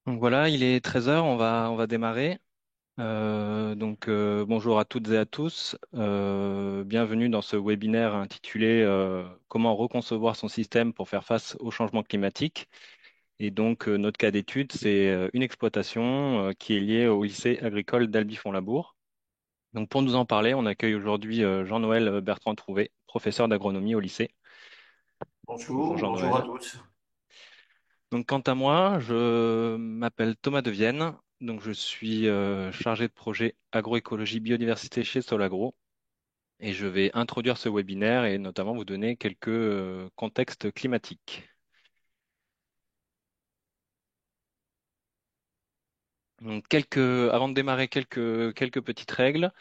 Donc voilà, il est 13 heures, on va démarrer. Bonjour à toutes et à tous. Bienvenue dans ce webinaire intitulé Comment reconcevoir son système pour faire face au changement climatique. Notre cas d'étude, c'est une exploitation qui est liée au lycée agricole d'Alby-Font-Labour. Donc, pour nous en parler, on accueille aujourd'hui Jean-Noël Bertrand Trouvé, professeur d'agronomie au lycée. Bonjour Bonjour, bonjour à Jean-Noël. tous. Donc, quant à moi, je m'appelle Thomas Devienne. Donc, je suis chargé de projet agroécologie biodiversité chez Solagro et je vais introduire ce webinaire et notamment vous donner quelques contextes climatiques. Avant de démarrer, quelques petites règles.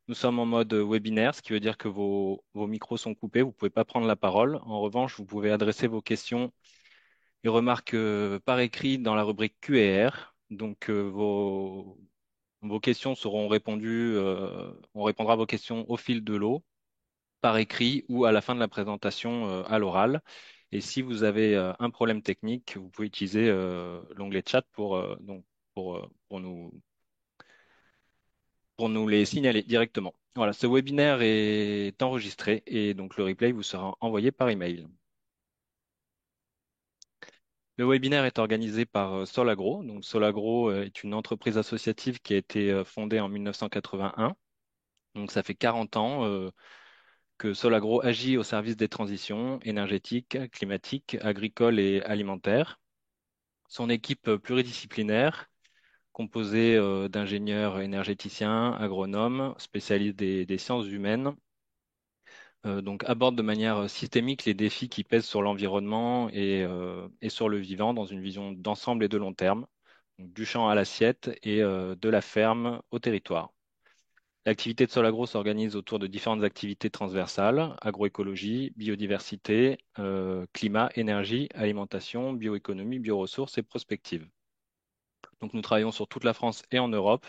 Nous sommes en mode webinaire, ce qui veut dire que vos micros sont coupés. Vous ne pouvez pas prendre la parole. En revanche, vous pouvez adresser vos questions et remarques par écrit dans la rubrique Q&R. Vos questions seront répondues, on répondra à vos questions au fil de l'eau, par écrit ou à la fin de la présentation à l'oral. Et si vous avez un problème technique, vous pouvez utiliser l'onglet chat pour nous les signaler directement. Voilà, ce webinaire est enregistré et donc le replay vous sera envoyé par email. Le webinaire est organisé par Solagro. Donc Solagro est une entreprise associative qui a été fondée en 1981. Donc ça fait 40 ans que Solagro agit au service des transitions énergétiques, climatiques, agricoles et alimentaires. Son équipe pluridisciplinaire, composée d'ingénieurs énergéticiens, agronomes, spécialistes des sciences humaines, aborde de manière systémique les défis qui pèsent sur l'environnement et sur le vivant dans une vision d'ensemble et de long terme, donc du champ à l'assiette et de la ferme au territoire. L'activité de Solagro s'organise autour de différentes activités transversales, agroécologie, biodiversité, climat, énergie, alimentation, bioéconomie, bioressources et prospective. Donc nous travaillons sur toute la France et en Europe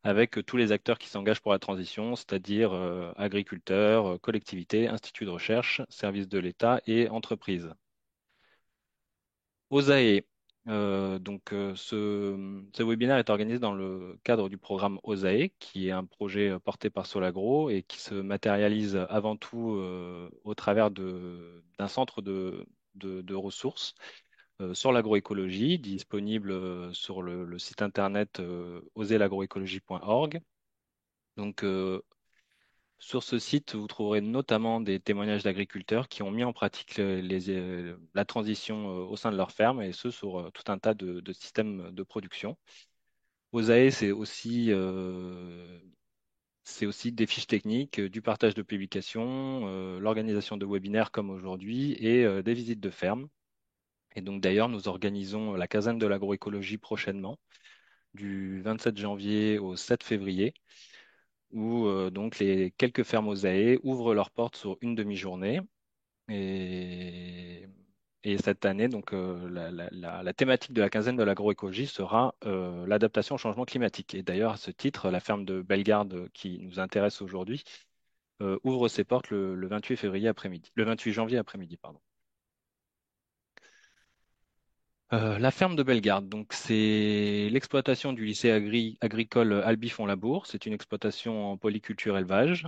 avec tous les acteurs qui s'engagent pour la transition, c'est-à-dire agriculteurs, collectivités, instituts de recherche, services de l'État et entreprises. OSAE. Ce webinaire est organisé dans le cadre du programme OSAE, qui est un projet porté par Solagro et qui se matérialise avant tout au travers d'un centre de ressources sur l'agroécologie, disponible sur le site internet oselagroécologie.org. Donc, euh, Sur ce site, vous trouverez notamment des témoignages d'agriculteurs qui ont mis en pratique la transition au sein de leur ferme et ce sur tout un tas de systèmes de production. OSAE, c'est aussi des fiches techniques, du partage de publications, l'organisation de webinaires comme aujourd'hui et des visites de ferme. Et donc d'ailleurs, nous organisons la caserne de l'agroécologie prochainement, du 27 janvier au 7 février où les quelques fermes Osae ouvrent leurs portes sur une demi-journée. Et, et cette année, la thématique de la quinzaine de l'agroécologie sera l'adaptation au changement climatique. Et d'ailleurs, à ce titre, la ferme de Bellegarde qui nous intéresse aujourd'hui ouvre ses portes le 28 février après-midi, le 28 janvier après-midi, pardon. La ferme de Bellegarde, donc c'est l'exploitation du lycée agricole Alby-Font-Labour. C'est une exploitation en polyculture élevage.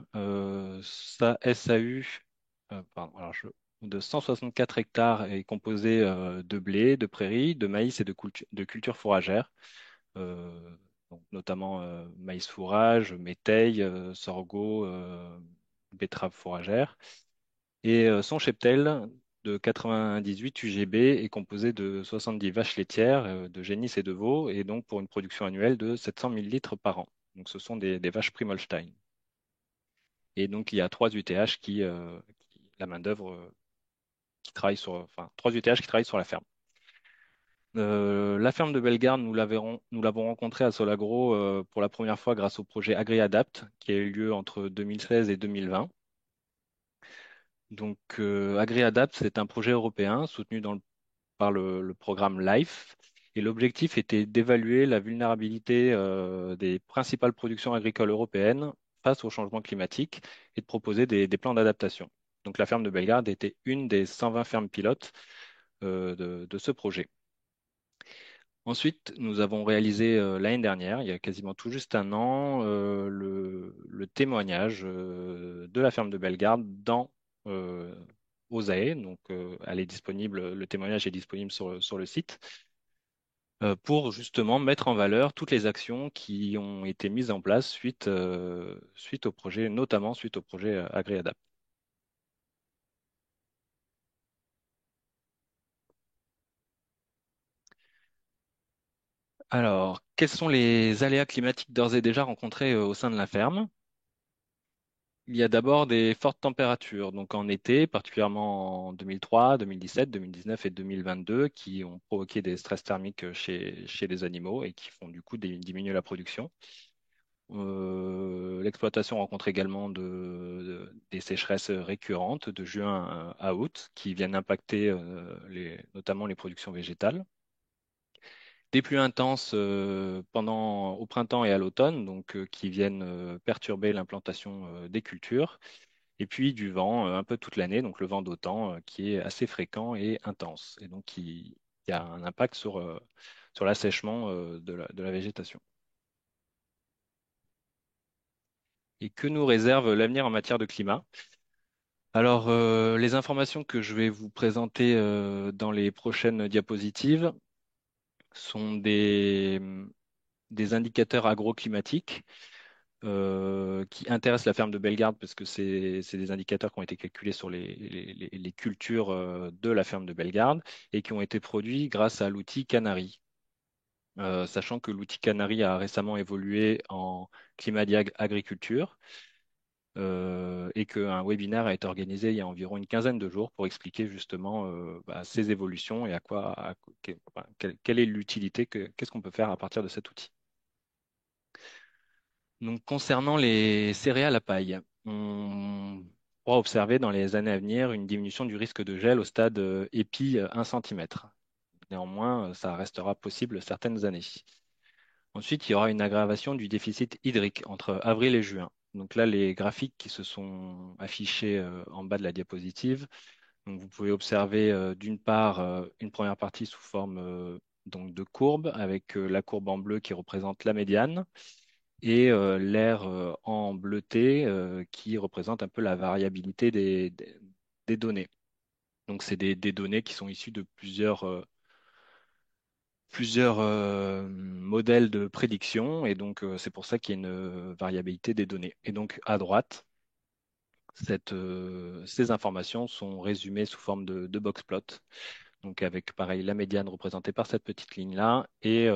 Sa SAU de 164 hectares est composée de blé, de prairies, de maïs et de cultures fourragères, euh, notamment maïs fourrage, métail, sorgho, betterave fourragère. Et son cheptel de 98 UGB est composé de 70 vaches laitières, de génisses et de veaux, et donc pour une production annuelle de 700 000 litres par an. Donc ce sont des vaches Primolstein. Et donc il y a trois UTH la main-d'œuvre qui travaille enfin, trois UTH qui travaillent sur la ferme. La ferme de Bellegarde, nous l'avons rencontrée à Solagro pour la première fois grâce au projet AgriAdapt qui a eu lieu entre 2016 et 2020. AgriAdapt, c'est un projet européen soutenu par le programme LIFE. Et l'objectif était d'évaluer la vulnérabilité des principales productions agricoles européennes face au changement climatique et de proposer des plans d'adaptation. Donc la ferme de Bellegarde était une des 120 fermes pilotes de ce projet. Ensuite, nous avons réalisé l'année dernière, il y a quasiment tout juste un an, le témoignage de la ferme de Bellegarde dans Osae. Donc, elle est disponible, le témoignage est disponible sur le site pour justement mettre en valeur toutes les actions qui ont été mises en place suite au projet, notamment suite au projet AgriAdapt. Alors, quels sont les aléas climatiques d'ores et déjà rencontrés au sein de la ferme? Il y a d'abord des fortes températures, donc en été, particulièrement en 2003, 2017, 2019 et 2022, qui ont provoqué des stress thermiques chez les animaux et qui font du coup diminuer la production. L'exploitation rencontre également des sécheresses récurrentes de juin à août qui viennent impacter notamment les productions végétales. Des pluies intenses au printemps et à l'automne, donc qui viennent perturber l'implantation des cultures. Et puis du vent un peu toute l'année, donc le vent d'automne qui est assez fréquent et intense, et donc qui a un impact sur l'assèchement de la végétation. Et que nous réserve l'avenir en matière de climat? Alors, les informations que je vais vous présenter dans les prochaines diapositives sont des indicateurs agroclimatiques qui intéressent la ferme de Bellegarde parce que c'est des indicateurs qui ont été calculés sur les cultures de la ferme de Bellegarde et qui ont été produits grâce à l'outil Canary. Sachant que l'outil Canary a récemment évolué en Climadia Agriculture et qu'un webinaire a été organisé il y a environ une quinzaine de jours pour expliquer justement ces évolutions et quelle est l'utilité, qu'est-ce qu'on peut faire à partir de cet outil. Donc, concernant les céréales à paille, on pourra observer dans les années à venir une diminution du risque de gel au stade épi 1 cm. Néanmoins, ça restera possible certaines années. Ensuite, il y aura une aggravation du déficit hydrique entre avril et juin. Donc là, les graphiques qui se sont affichés en bas de la diapositive. Donc vous pouvez observer d'une part une première partie sous forme donc de courbe avec la courbe en bleu qui représente la médiane et l'aire en bleuté qui représente un peu la variabilité des données. Donc c'est des données qui sont issues de plusieurs modèles de prédiction et donc c'est pour ça qu'il y a une variabilité des données. Et donc à droite, ces informations sont résumées sous forme de box plot. Donc avec pareil la médiane représentée par cette petite ligne-là et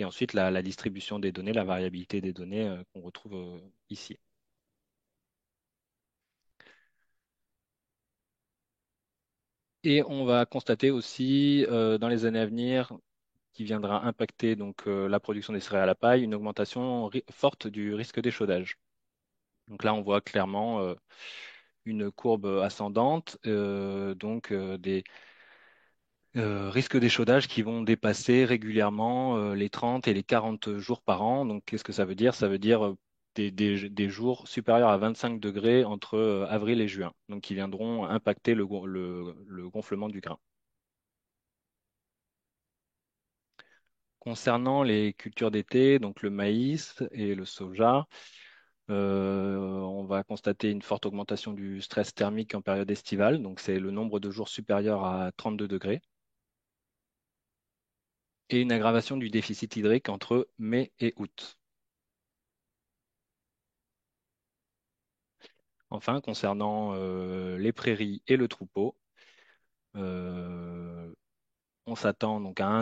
ensuite la distribution des données, la variabilité des données qu'on retrouve ici. Et on va constater aussi dans les années à venir qui viendra impacter donc la production des céréales à paille, une augmentation forte du risque d'échaudage. Donc là, on voit clairement une courbe ascendante, donc des risques d'échaudage qui vont dépasser régulièrement les 30 et les 40 jours par an. Donc qu'est-ce que ça veut dire? Ça veut dire des jours supérieurs à 25 degrés entre avril et juin, donc qui viendront impacter le gonflement du grain. Concernant les cultures d'été, donc le maïs et le soja, on va constater une forte augmentation du stress thermique en période estivale, donc c'est le nombre de jours supérieur à 32 degrés, et une aggravation du déficit hydrique entre mai et août. Enfin, concernant les prairies et le troupeau, euh, on s'attend donc à un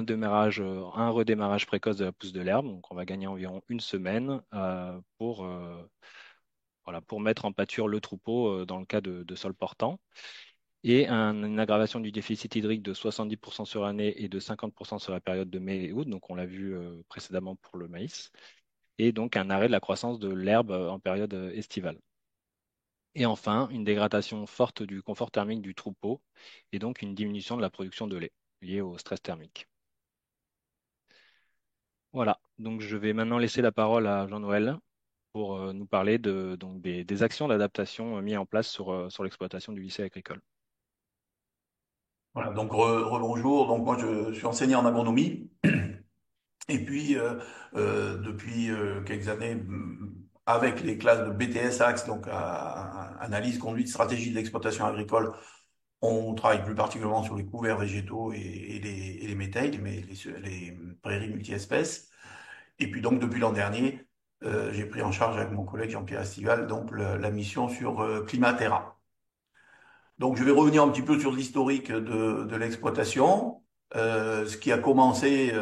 redémarrage précoce de la pousse de l'herbe, donc on va gagner environ une semaine pour mettre en pâture le troupeau dans le cas de sol portant. Et une aggravation du déficit hydrique de 70% sur l'année et de 50% sur la période de mai et août, donc on l'a vu précédemment pour le maïs, et donc un arrêt de la croissance de l'herbe en période estivale. Et enfin, une dégradation forte du confort thermique du troupeau et donc une diminution de la production de lait liée au stress thermique. Voilà, donc je vais maintenant laisser la parole à Jean-Noël pour nous parler donc des actions d'adaptation mises en place sur l'exploitation du lycée agricole. Voilà, donc rebonjour. Donc moi je suis enseignant en agronomie Et puis, depuis quelques années, avec les classes de BTS Axe, donc analyse, conduite, stratégie de l'exploitation agricole, on travaille plus particulièrement sur les couverts végétaux et les métairies, les prairies multi-espèces. Et puis donc, depuis l'an dernier, j'ai pris en charge avec mon collègue Jean-Pierre Estival donc la mission sur Climatera. Donc, je vais revenir un petit peu sur l'historique de l'exploitation, ce qui a commencé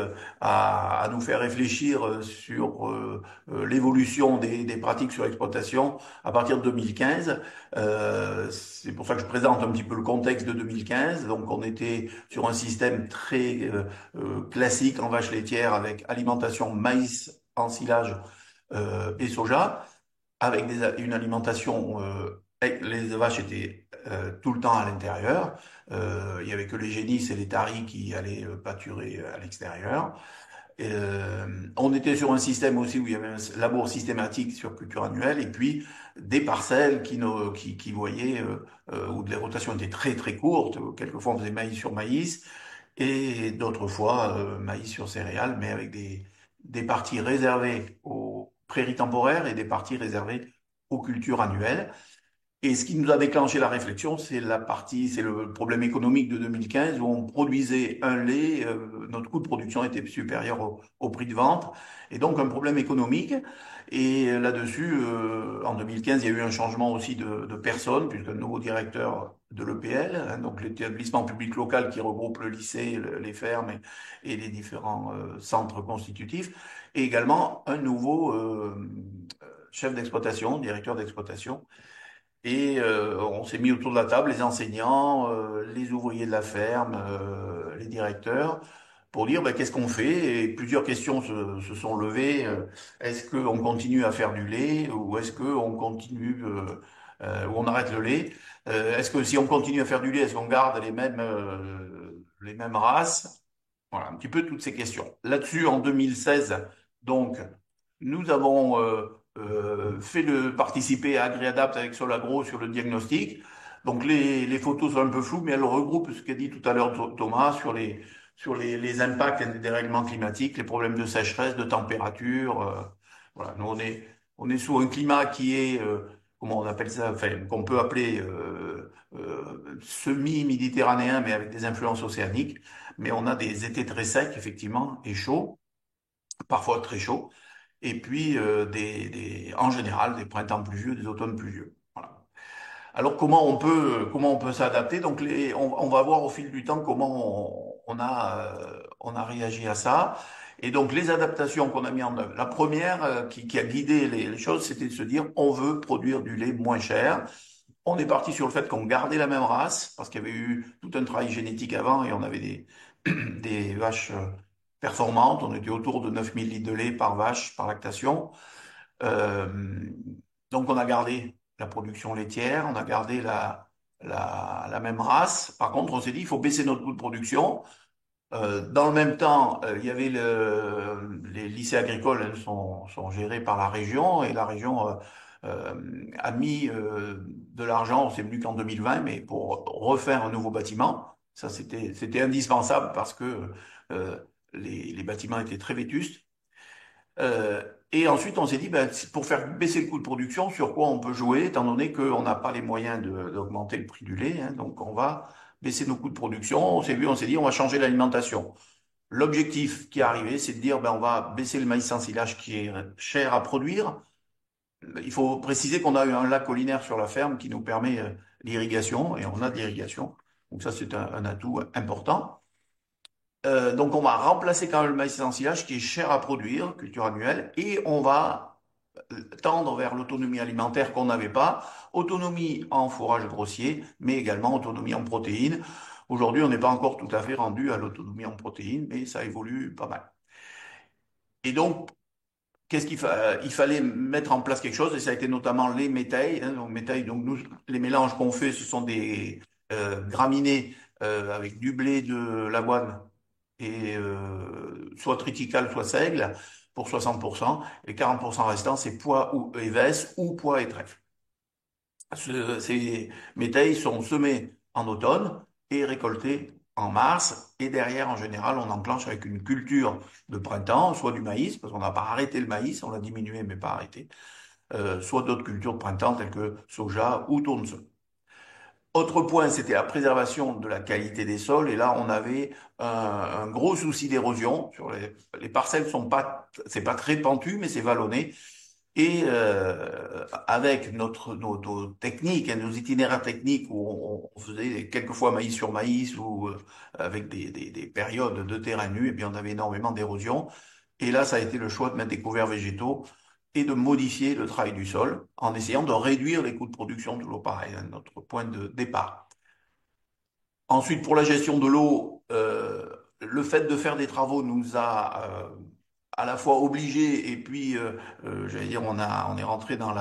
à nous faire réfléchir sur l'évolution des pratiques sur l'exploitation à partir de 2015. C'est pour ça que je présente un petit peu le contexte de 2015. Donc, on était sur un système très classique en vache laitière avec alimentation maïs, ensilage et soja avec une alimentation, les vaches étaient tout le temps à l'intérieur. Il y avait que les génisses et les taris qui allaient pâturer à l'extérieur. On était sur un système aussi où il y avait un labour systématique sur culture annuelle et puis des parcelles qui voyaient où les rotations étaient très très courtes. Quelquefois on faisait maïs sur maïs et d'autres fois maïs sur céréales, mais avec des parties réservées aux prairies temporaires et des parties réservées aux cultures annuelles. Et ce qui nous a déclenché la réflexion, c'est le problème économique de 2015 où on produisait un lait, notre coût de production était supérieur au prix de vente, et donc un problème économique. Et là-dessus, en 2015, il y a eu un changement aussi de personne, puisqu'un nouveau directeur de l'EPL, hein, donc l'établissement public local qui regroupe le lycée, les fermes et les différents centres constitutifs, et également un nouveau chef d'exploitation, directeur d'exploitation et on s'est mis autour de la table, les enseignants, les ouvriers de la ferme, les directeurs, pour dire ben, qu'est-ce qu'on fait. Et plusieurs questions se sont levées. Est-ce qu'on continue à faire du lait ou est-ce qu'on continue ou on arrête le lait? Est-ce que si on continue à faire du lait, est-ce qu'on garde les mêmes races? Voilà, un petit peu toutes ces questions. Là-dessus, en 2016, donc, nous avons participer à AgriAdapt avec Solagro sur le diagnostic. Donc, les photos sont un peu floues, mais elles regroupent ce qu'a dit tout à l'heure Thomas sur les impacts des dérèglements climatiques, les problèmes de sécheresse, de température. Voilà, nous, on est sous un climat qui est, comment on appelle ça, enfin, qu'on peut appeler semi-méditerranéen, mais avec des influences océaniques. Mais on a des étés très secs, effectivement, et chauds, parfois très chauds, et puis en général des printemps pluvieux, des automnes pluvieux. Voilà. Alors comment on peut s'adapter? Donc on va voir au fil du temps comment on a réagi à ça. Et donc les adaptations qu'on a mis en œuvre. La première qui a guidé les choses, c'était de se dire on veut produire du lait moins cher. On est parti sur le fait qu'on gardait la même race, parce qu'il y avait eu tout un travail génétique avant et on avait des vaches performantes. On était autour de 9000 litres de lait par vache, par lactation. Euh, donc on a gardé la production laitière, on a gardé la même race. Par contre, on s'est dit, il faut baisser notre coût de production. Dans le même temps, il y avait les lycées agricoles hein, sont gérés par la région et la région a mis de l'argent, c'est venu qu'en 2020, mais pour refaire un nouveau bâtiment. Ça, c'était indispensable parce que euh, les bâtiments étaient très vétustes. Et ensuite, on s'est dit, ben, pour faire baisser le coût de production, sur quoi on peut jouer, étant donné qu'on n'a pas les moyens d'augmenter le prix du lait, hein, donc on va baisser nos coûts de production. On s'est dit, on va changer l'alimentation. L'objectif qui est arrivé, c'est de dire, ben, on va baisser le maïs ensilage qui est cher à produire. Il faut préciser qu'on a eu un lac collinaire sur la ferme qui nous permet l'irrigation, et on a de l'irrigation. Donc ça, c'est un atout important. Donc on va remplacer quand même le maïs ensilage qui est cher à produire, culture annuelle, et on va tendre vers l'autonomie alimentaire qu'on n'avait pas, autonomie en fourrage grossier, mais également autonomie en protéines. Aujourd'hui, on n'est pas encore tout à fait rendu à l'autonomie en protéines, mais ça évolue pas mal. Et donc, il fallait mettre en place quelque chose, et ça a été notamment les métailles. Hein, donc, métailles, donc nous, les mélanges qu'on fait, ce sont des graminées avec du blé, de l'avoine, et soit triticale, soit seigle, pour 60%. Et 40% restants, c'est pois ou évesse ou pois et trèfle. Ces métailles sont semées en automne et récoltées en mars, et derrière, en général, on enclenche avec une culture de printemps, soit du maïs, parce qu'on n'a pas arrêté le maïs, on l'a diminué, mais pas arrêté, soit d'autres cultures de printemps telles que soja ou tournesol. Autre point, c'était la préservation de la qualité des sols. Et là, on avait un gros souci d'érosion. Les parcelles c'est pas très pentu, mais c'est vallonné. Et avec nos techniques, hein, nos itinéraires techniques où on faisait quelquefois maïs sur maïs ou avec des périodes de terrain nu, et bien on avait énormément d'érosion. Et là, ça a été le choix de mettre des couverts végétaux et de modifier le travail du sol en essayant de réduire les coûts de production, toujours pareil, hein, notre point de départ. Ensuite, pour la gestion de l'eau, le fait de faire des travaux nous a à la fois obligés et puis, j'allais dire, on est rentré dans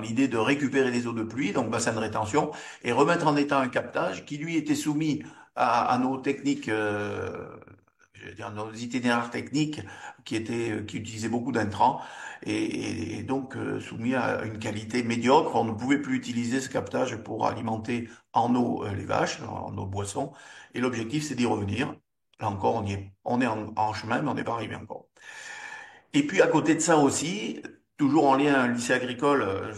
l'idée de récupérer les eaux de pluie, donc bassin de rétention, et remettre en état un captage qui, lui, était soumis à nos techniques, je veux dire, nos itinéraires techniques qui utilisaient beaucoup d'intrants et donc soumis à une qualité médiocre. On ne pouvait plus utiliser ce captage pour alimenter en eau les vaches, en eau boisson. Et l'objectif, c'est d'y revenir. Là encore, on est en chemin, mais on n'est pas arrivé encore. Et puis à côté de ça aussi, toujours en lien à un lycée agricole,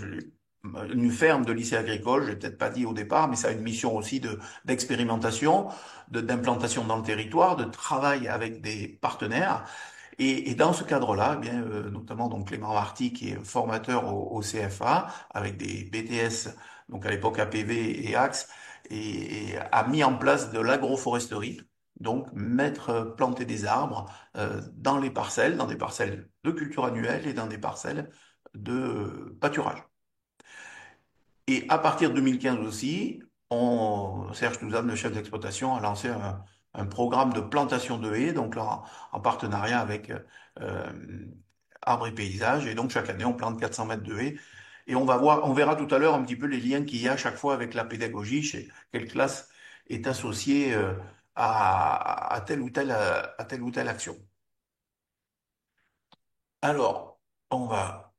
une ferme de lycée agricole, je l'ai peut-être pas dit au départ, mais ça a une mission aussi d'expérimentation, d'implantation dans le territoire, de travail avec des partenaires. Et dans ce cadre-là, eh bien, notamment donc Clément Marty, qui est formateur au CFA, avec des BTS, donc à l'époque APV et Axe, et a mis en place de l'agroforesterie, donc planter des arbres dans les parcelles, dans des parcelles de culture annuelle et dans des parcelles de pâturage. Et à partir de 2015 aussi, Serge Touzane, le chef d'exploitation, a lancé un programme de plantation de haies, donc là, en partenariat avec euh, Arbres et Paysages. Et donc chaque année, on plante 400 mètres de haies. Et on verra tout à l'heure un petit peu les liens qu'il y a à chaque fois avec la pédagogie, chez quelle classe est associée à telle ou telle action. Alors, on va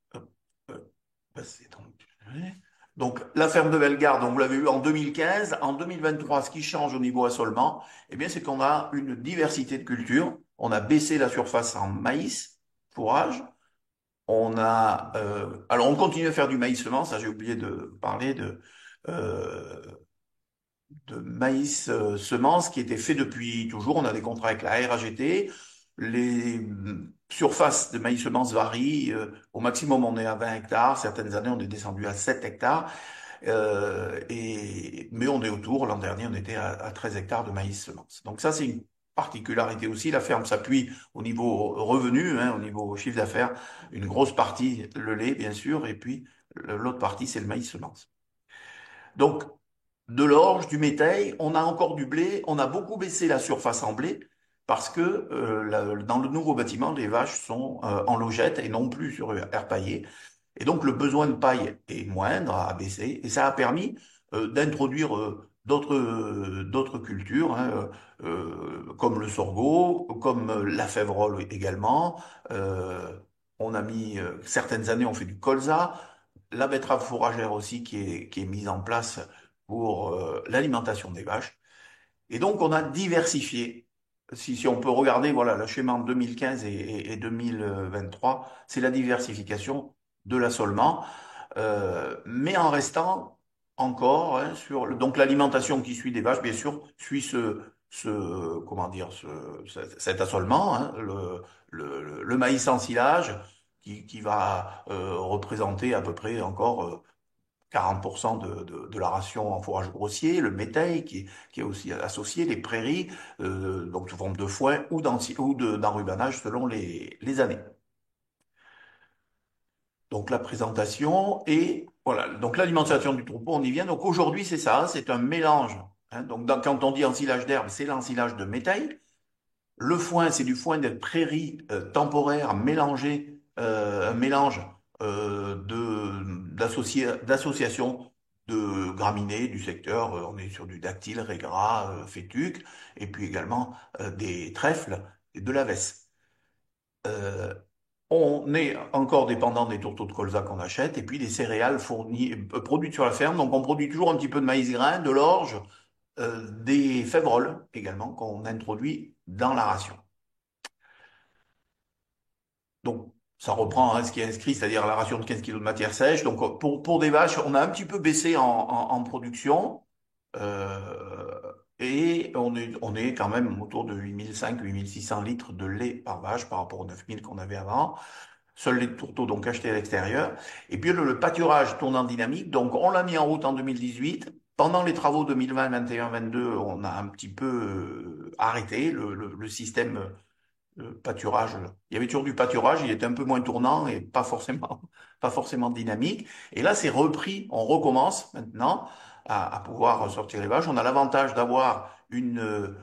passer donc, la ferme de Bellegarde, donc vous l'avez vu en 2015. En 2023, ce qui change au niveau assolement, eh bien, c'est qu'on a une diversité de cultures. On a baissé la surface en maïs, fourrage. Alors, on continue à faire du maïs semence. Ça, j'ai oublié de parler euh, de maïs semence qui était fait depuis toujours. On a des contrats avec la RAGT. Les surfaces de maïs semence varient. Au maximum, on est à 20 hectares. Certaines années, on est descendu à 7 hectares. Mais on est autour. L'an dernier, on était à 13 hectares de maïs semence. Donc ça, c'est une particularité aussi. La ferme s'appuie au niveau revenu, hein, au niveau chiffre d'affaires. Une grosse partie, le lait, bien sûr. Et puis, l'autre partie, c'est le maïs semence. Donc, de l'orge, du métail, on a encore du blé, on a beaucoup baissé la surface en blé parce que dans le nouveau bâtiment, les vaches sont en logette et non plus sur air paillé. Et donc le besoin de paille est moindre, a baissé, et ça a permis d'introduire d'autres cultures, hein, comme le sorgho, comme la févrole également. Euh, on a mis certaines années, on fait du colza, la betterave fourragère aussi qui est mise en place pour l'alimentation des vaches. Et donc, on a diversifié. Si on peut regarder, voilà, le schéma en 2015 et 2023, c'est la diversification de l'assolement, mais en restant encore hein, donc l'alimentation qui suit des vaches, bien sûr, suit comment dire, cet assolement, hein, le maïs en silage, qui va représenter à peu près encore 40% de la ration en fourrage grossier, le métail qui est aussi associé, les prairies, donc sous forme de foin ou d'enrubanage selon les années. Donc la présentation et voilà. Donc l'alimentation du troupeau, on y vient. Donc aujourd'hui, c'est ça, c'est un mélange. Hein. Donc quand on dit ensilage d'herbe, c'est l'ensilage de métail. Le foin, c'est du foin de prairies temporaires mélangé, un mélange d'associations de graminées du secteur. On est sur du dactyle, régras, fétuque, et puis également des trèfles et de la vesse. Euh, on est encore dépendant des tourteaux de colza qu'on achète, et puis des céréales produites sur la ferme. Donc on produit toujours un petit peu de maïs grain, de l'orge, des févroles également qu'on introduit dans la ration. Donc, ça reprend hein, ce qui est inscrit, c'est-à-dire la ration de 15 kilos de matière sèche. Donc, pour des vaches, on a un petit peu baissé en production. euh, et on est quand même autour de 8 500 litres de lait par vache par rapport aux 9 000 qu'on avait avant. Seuls les tourteaux donc achetés à l'extérieur. Et puis le pâturage tourne en dynamique. Donc, on l'a mis en route en 2018. Pendant les travaux 2020, 21, 22, on a un petit peu arrêté le système pâturage. Il y avait toujours du pâturage, il était un peu moins tournant et pas forcément, pas forcément dynamique. Et là, c'est repris, on recommence maintenant à pouvoir sortir les vaches. On a l'avantage d'avoir une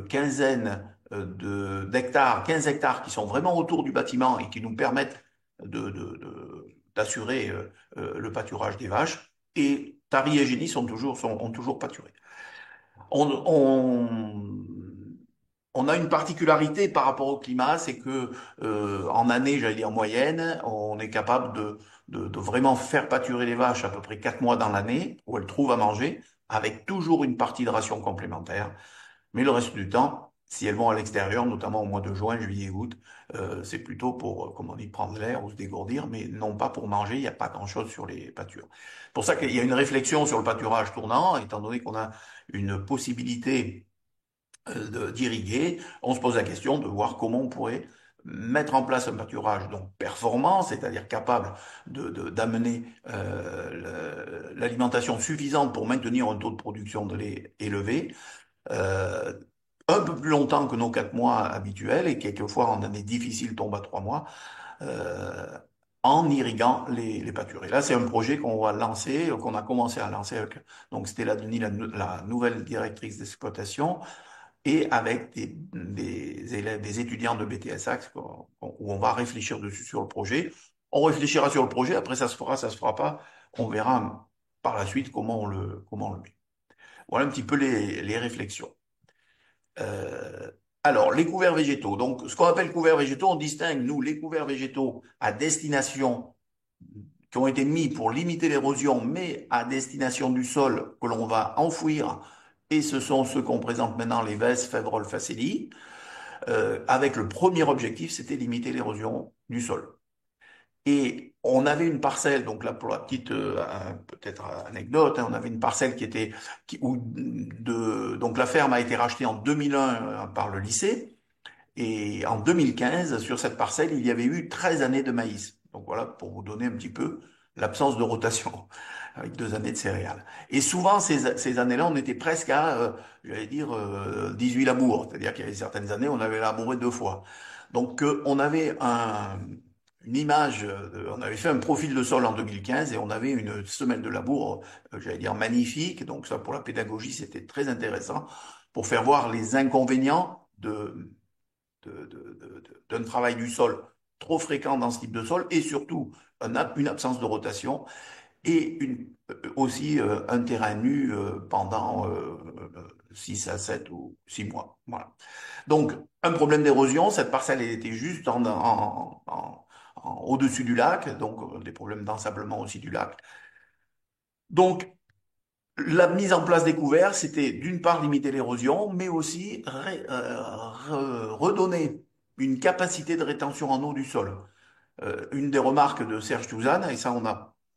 quinzaine d'hectares, 15 hectares qui sont vraiment autour du bâtiment et qui nous permettent d'assurer le pâturage des vaches. Et Tari et Génie ont toujours pâturé. On, on, on a une particularité par rapport au climat, c'est que en année, j'allais dire moyenne, on est capable de vraiment faire pâturer les vaches à peu près 4 mois dans l'année, où elles trouvent à manger, avec toujours une partie de ration complémentaire. Mais le reste du temps, si elles vont à l'extérieur, notamment au mois de juin, juillet, août, c'est plutôt pour, comme on dit, prendre l'air ou se dégourdir, mais non pas pour manger. Il n'y a pas grand-chose sur les pâtures. C'est pour ça qu'il y a une réflexion sur le pâturage tournant, étant donné qu'on a une possibilité d'irriguer. On se pose la question de voir comment on pourrait mettre en place un pâturage donc performant, c'est-à-dire capable d'amener l'alimentation suffisante pour maintenir un taux de production de lait élevé, euh, un peu plus longtemps que nos 4 mois habituels et quelquefois en année difficile tombe à 3 mois, euh, en irriguant les pâtures. Et là, c'est un projet qu'on va lancer, qu'on a commencé à lancer avec, donc c'était la nouvelle directrice d'exploitation, et avec des élèves, des étudiants de BTSAC où on va réfléchir dessus sur le projet. On réfléchira sur le projet, après ça se fera pas. On verra par la suite comment on le met. Voilà un petit peu les réflexions. Euh, alors, les couverts végétaux. Donc, ce qu'on appelle couverts végétaux, on distingue, nous, les couverts végétaux à destination qui ont été mis pour limiter l'érosion, mais à destination du sol que l'on va enfouir. Et ce sont ceux qu'on présente maintenant, les VES, Févrole, Facelli, avec le premier objectif, c'était limiter l'érosion du sol. Et on avait une parcelle, donc là pour la petite peut-être anecdote, hein, on avait une parcelle donc la ferme a été rachetée en 2001 par le lycée. Et en 2015, sur cette parcelle, il y avait eu 13 années de maïs. Donc voilà, pour vous donner un petit peu l'absence de rotation, avec 2 années de céréales. Et souvent, ces années-là, on était presque à, j'allais dire, 18 labours. C'est-à-dire qu'il y avait certaines années, on avait labouré 2 fois. Donc on avait une image, on avait fait un profil de sol en 2015 et on avait une semelle de labour, j'allais dire, magnifique. Donc ça, pour la pédagogie, c'était très intéressant pour faire voir les inconvénients d'un travail du sol trop fréquent dans ce type de sol et surtout une absence de rotation et aussi un terrain nu pendant 6 à 7 ou 6 mois. Voilà. Donc, un problème d'érosion, cette parcelle elle était juste au-dessus du lac, donc des problèmes d'ensablement aussi du lac. Donc, la mise en place des couverts, c'était d'une part limiter l'érosion, mais aussi redonner une capacité de rétention en eau du sol. Une des remarques de Serge Touzane, et ça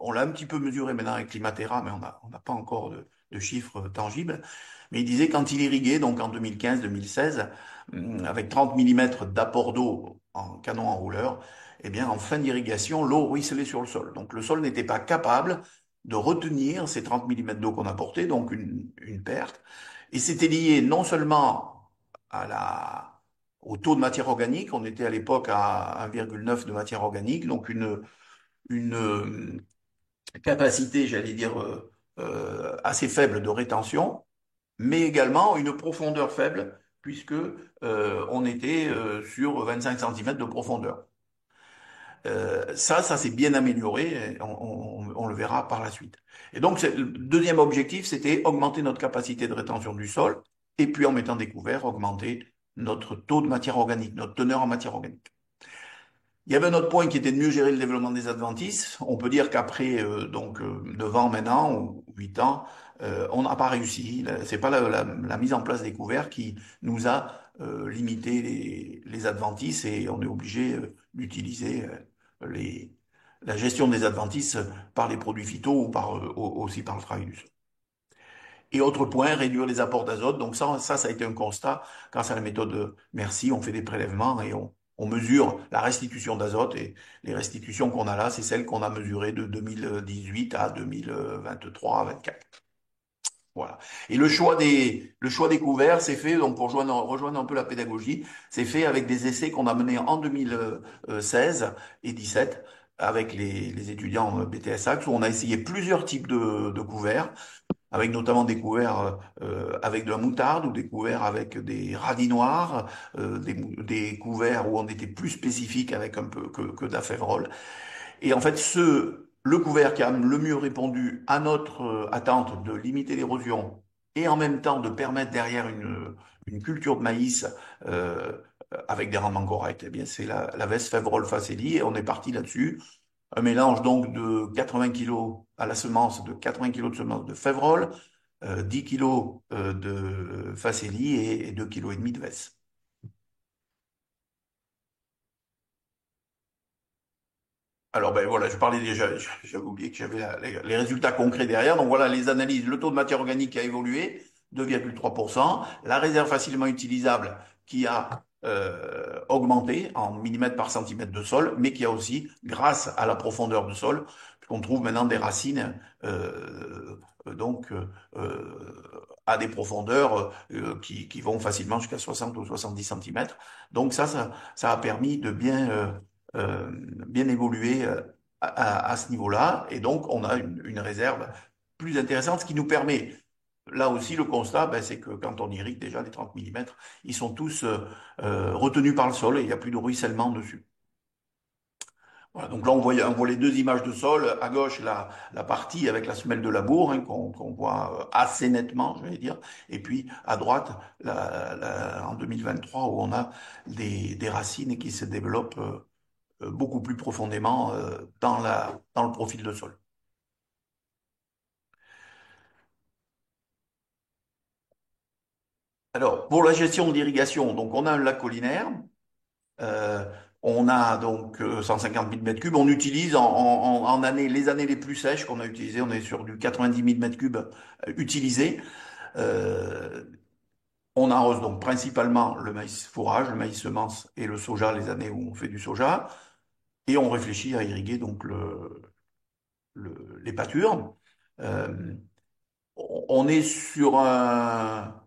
on l'a un petit peu mesuré maintenant avec Climatera, mais on n'a pas encore de chiffres tangibles, mais il disait quand il irriguait, donc en 2015-2016, avec 30 millimètres d'apport d'eau en canon enrouleur, eh bien en fin d'irrigation, l'eau ruisselait sur le sol. Donc le sol n'était pas capable de retenir ces 30 millimètres d'eau qu'on apportait, donc une perte. Et c'était lié non seulement à au taux de matière organique. On était à l'époque à 1,9 de matière organique, donc une capacité, j'allais dire, assez faible de rétention, mais également une profondeur faible, puisque on était sur 25 centimètres de profondeur. Ça s'est bien amélioré, on le verra par la suite. Et donc, le deuxième objectif, c'était augmenter notre capacité de rétention du sol, et puis en mettant des couverts, augmenter notre taux de matière organique, notre teneur en matière organique. Il y avait un autre point qui était de mieux gérer le développement des adventices. On peut dire qu'après 9 ans maintenant, ou 8 ans, on n'a pas réussi. C'est pas la mise en place des couverts qui nous a limité les adventices et on est obligé d'utiliser la gestion des adventices par les produits phyto ou aussi par le travail du sol. Et autre point, réduire les apports d'azote. Donc ça a été un constat. Grâce à la méthode Merci, on fait des prélèvements et on mesure la restitution d'azote. Et les restitutions qu'on a là, c'est celles qu'on a mesurées de 2018 à 2023-24. Voilà. Et le choix des couverts, c'est fait, donc pour rejoindre un peu la pédagogie, c'est fait avec des essais qu'on a menés en 2016 et 17 avec les étudiants BTS Axe, où on a essayé plusieurs types de couverts avec notamment des couverts avec de la moutarde ou des couverts avec des radis noirs, des couverts où on était plus spécifique avec un peu que de la févrole. Et en fait, le couvert qui a le mieux répondu à notre attente de limiter l'érosion et en même temps de permettre derrière une culture de maïs avec des rendements corrects, eh bien c'est la veste févrole Facelli et on est parti là-dessus. Un mélange donc de 80 kilos à la semence, de 80 kilos de semence de févrole, 10 kilos de Facelli et 2 kilos et demi de Vess. Alors ben voilà, je parlais déjà, j'avais oublié que j'avais les résultats concrets derrière. Donc voilà, les analyses, le taux de matière organique a évolué, 2,3%, la réserve facilement utilisable qui a augmenté en millimètres par centimètre de sol, mais qui a aussi, grâce à la profondeur de sol, qu'on trouve maintenant des racines donc à des profondeurs qui vont facilement jusqu'à 60 ou 70 centimètres. Donc ça a permis de bien évoluer à ce niveau-là. Et donc, on a une réserve plus intéressante, ce qui nous permet, là aussi, le constat, ben, c'est que quand on irrigue déjà les 30 millimètres, ils sont tous retenus par le sol et il n'y a plus de ruissellement dessus. Voilà, donc là, on voit les deux images de sol. À gauche, la partie avec la semelle de labour, hein, qu'on voit assez nettement, je vais dire. Et puis, à droite, en 2023, où on a des racines qui se développent beaucoup plus profondément dans le profil de sol. Alors, pour la gestion de l'irrigation, donc on a un lac collinaire, euh, on a donc 150 000 mètres cubes. On utilise en année, les années les plus sèches qu'on a utilisées, on est sur du 90 000 mètres cubes utilisés. Euh, on arrose donc principalement le maïs fourrage, le maïs semence et le soja les années où on fait du soja. Et on réfléchit à irriguer donc les pâtures. Euh, on est sur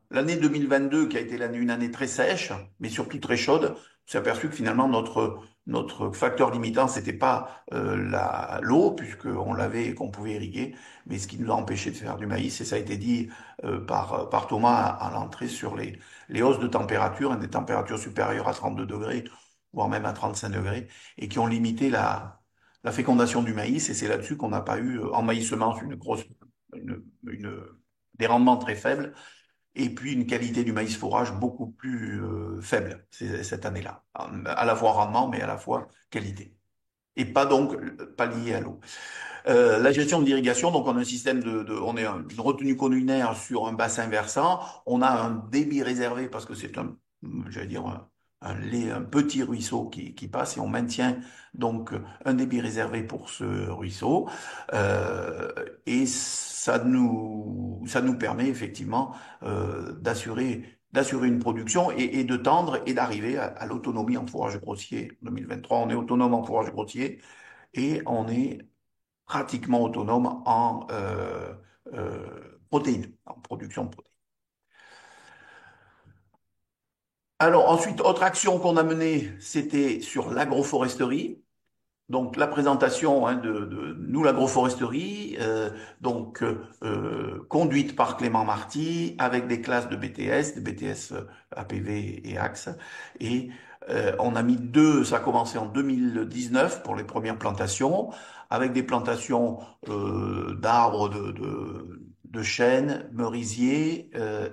l'année 2022 qui a été une année très sèche, mais surtout très chaude. On s'est aperçu que finalement notre facteur limitant, c'était pas l'eau, puisqu'on l'avait et qu'on pouvait irriguer, mais ce qui nous a empêché de faire du maïs, et ça a été dit par Thomas à l'entrée sur les hausses de température, hein, des températures supérieures à 32 degrés, voire même à 35 degrés, et qui ont limité la fécondation du maïs, et c'est là-dessus qu'on n'a pas eu en maïs semence une, des rendements très faibles et puis une qualité du maïs fourrage beaucoup plus faible cette année-là. À la fois rendement, mais à la fois qualité. Et pas donc pas lié à l'eau. La gestion de l'irrigation, donc on a un système on est une retenue collinaire sur un bassin versant. On a un débit réservé parce que c'est j'allais dire un petit ruisseau qui passe et on maintient donc un débit réservé pour ce ruisseau. Euh, et ça nous permet effectivement d'assurer une production et de tendre et d'arriver à l'autonomie en fourrage grossier. En 2023, on est autonome en fourrage grossier et on est pratiquement autonome en protéines, en production de protéines. Alors ensuite, autre action qu'on a menée, c'était sur l'agroforesterie. Donc la présentation hein, de nous l'agroforesterie, conduite par Clément Marty avec des classes de BTS, des BTS APV et Axe. Et on a mis ça a commencé en 2019 pour les premières plantations, avec des plantations d'arbres de chênes, merisiers,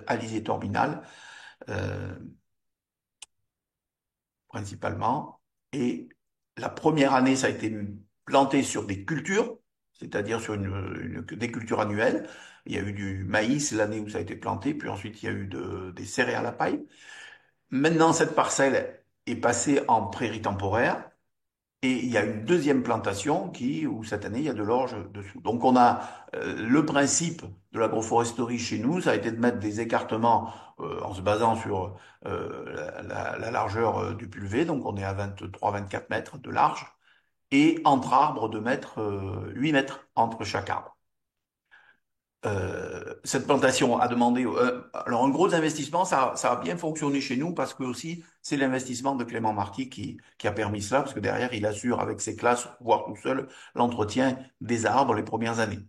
alisiers torbinal principalement. Et la première année, ça a été planté sur des cultures. c'est-à-dire sur des cultures annuelles. Il y a eu du maïs l'année où ça a été planté, puis ensuite il y a eu des céréales à paille. Maintenant, cette parcelle est passée en prairie temporaire. Et il y a une deuxième plantation où cette année, il y a de l'orge dessous. Donc on a le principe de l'agroforesterie chez nous, ça a été de mettre des écartements en se basant sur la largeur du pulvé, donc on est à 23-24 mètres de large, et entre arbres de mettre 8 mètres entre chaque arbre. Cette plantation a demandé, alors un gros investissement, ça a bien fonctionné chez nous parce que aussi c'est l'investissement de Clément Marty qui a permis cela, parce que derrière il assure avec ses classes, voire tout seul, l'entretien des arbres les premières années.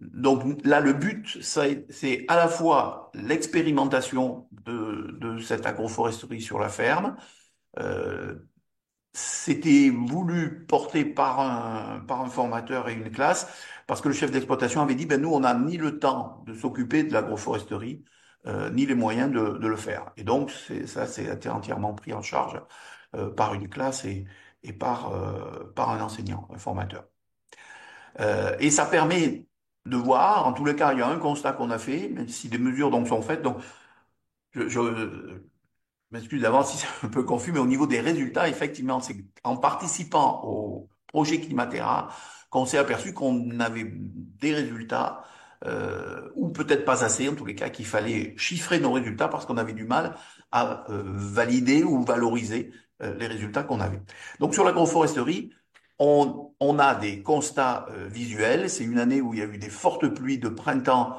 Donc là, le but, c'est à la fois l'expérimentation de cette agroforesterie sur la ferme. Euh, C'était voulu porter par un formateur et une classe, parce que le chef d'exploitation avait dit, ben nous, on n'a ni le temps de s'occuper de l'agroforesterie, ni les moyens de le faire. Et donc, ça, c'est été entièrement pris en charge par une classe et par un enseignant, un formateur. Et ça permet de voir, en tous les cas, il y a un constat qu'on a fait, même si des mesures donc sont faites. Donc, je m'excuse d'avance si c'est un peu confus, mais au niveau des résultats, effectivement, c'est en participant au projet Climatera qu'on s'est aperçu qu'on avait des résultats, ou peut-être pas assez, en tous les cas, qu'il fallait chiffrer nos résultats parce qu'on avait du mal à valider ou valoriser les résultats qu'on avait. Donc sur l'agroforesterie, on a des constats visuels. C'est une année où il y a eu des fortes pluies de printemps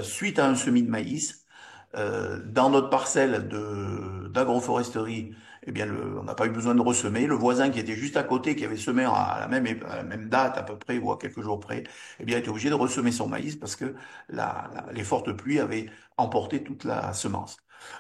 suite à un semis de maïs. Dans notre parcelle d'agroforesterie, eh bien, on n'a pas eu besoin de ressemer. Le voisin qui était juste à côté, qui avait semé à la même date à peu près, ou à quelques jours près, eh bien, était obligé de ressemer son maïs parce que les fortes pluies avaient emporté toute la semence.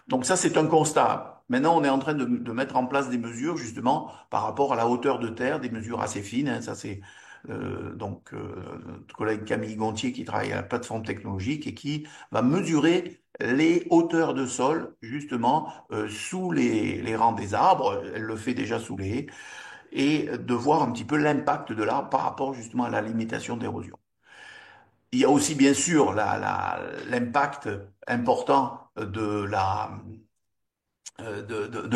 Donc ça, c'est un constat. Maintenant, on est en train de mettre en place des mesures, justement, par rapport à la hauteur de terre, des mesures assez fines, hein. Ça, c'est notre collègue Camille Gontier qui travaille à la plateforme technologique et qui va mesurer les hauteurs de sol, justement, sous les rangs des arbres. Elle le fait déjà sous les haies, et de voir un petit peu l'impact de l'arbre par rapport, justement, à la limitation d'érosion. Il y a aussi, bien sûr, l'impact important de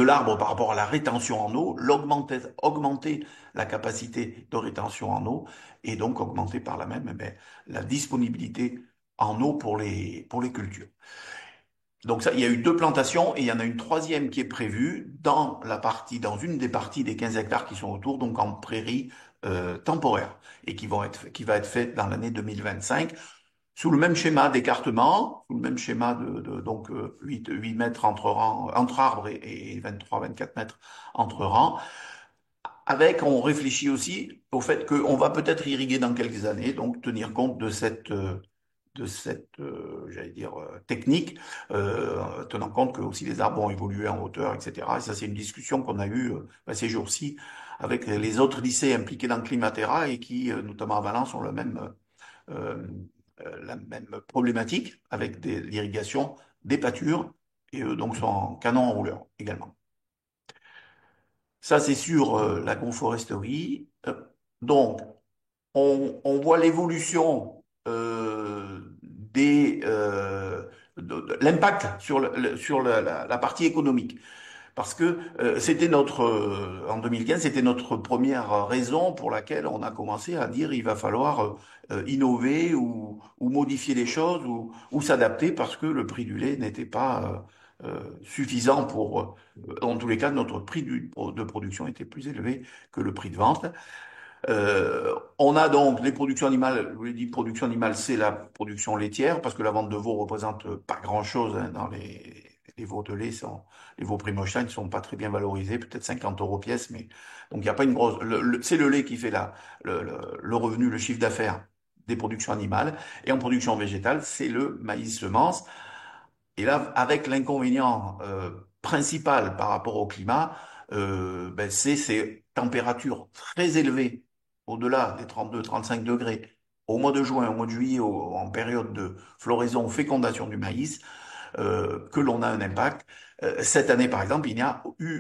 l'arbre par rapport à la rétention en eau, augmenter la capacité de rétention en eau, et donc augmenter par là même la disponibilité en eau pour les cultures. Donc ça, il y a eu deux plantations et il y en a une troisième qui est prévue dans une des parties des 15 hectares qui sont autour, donc en prairie temporaire, et qui va être faite dans l'année 2025 sous le même schéma d'écartement, sous le même schéma donc 8 mètres entre arbres et 23-24 mètres entre rangs. On réfléchit aussi au fait qu'on va peut-être irriguer dans quelques années, donc tenir compte de cette j'allais dire, technique, tenant compte que aussi les arbres ont évolué en hauteur, etc. Et ça, c'est une discussion qu'on a eue ces jours-ci avec les autres lycées impliqués dans Climatera et qui, notamment à Valence, ont euh, la même problématique avec l'irrigation des pâtures et donc sont en canon enrouleur également. Ça, c'est sur l'agroforesterie. Donc, on voit l'évolution de l'impact sur, sur la partie économique. Parce que en 2015, c'était notre première raison pour laquelle on a commencé à dire il va falloir innover ou modifier les choses ou s'adapter parce que le prix du lait n'était pas suffisant en tous les cas, notre prix de production était plus élevé que le prix de vente. On a donc les productions animales, je vous l'ai dit, production animale, c'est la production laitière, parce que la vente de veaux représente pas grand-chose hein, dans les veaux de lait. Les veaux Primolstein ne sont pas très bien valorisés, peut-être 50 euros pièce, mais donc il n'y a pas une grosse. C'est le lait qui fait le revenu, le chiffre d'affaires des productions animales. Et en production végétale, c'est le maïs semence. Et là, avec l'inconvénient principal par rapport au climat, c'est ces températures très élevées, au-delà des 32-35 degrés, au mois de juin, au mois de juillet, en période de floraison, fécondation du maïs, que l'on a un impact. Cette année, par exemple,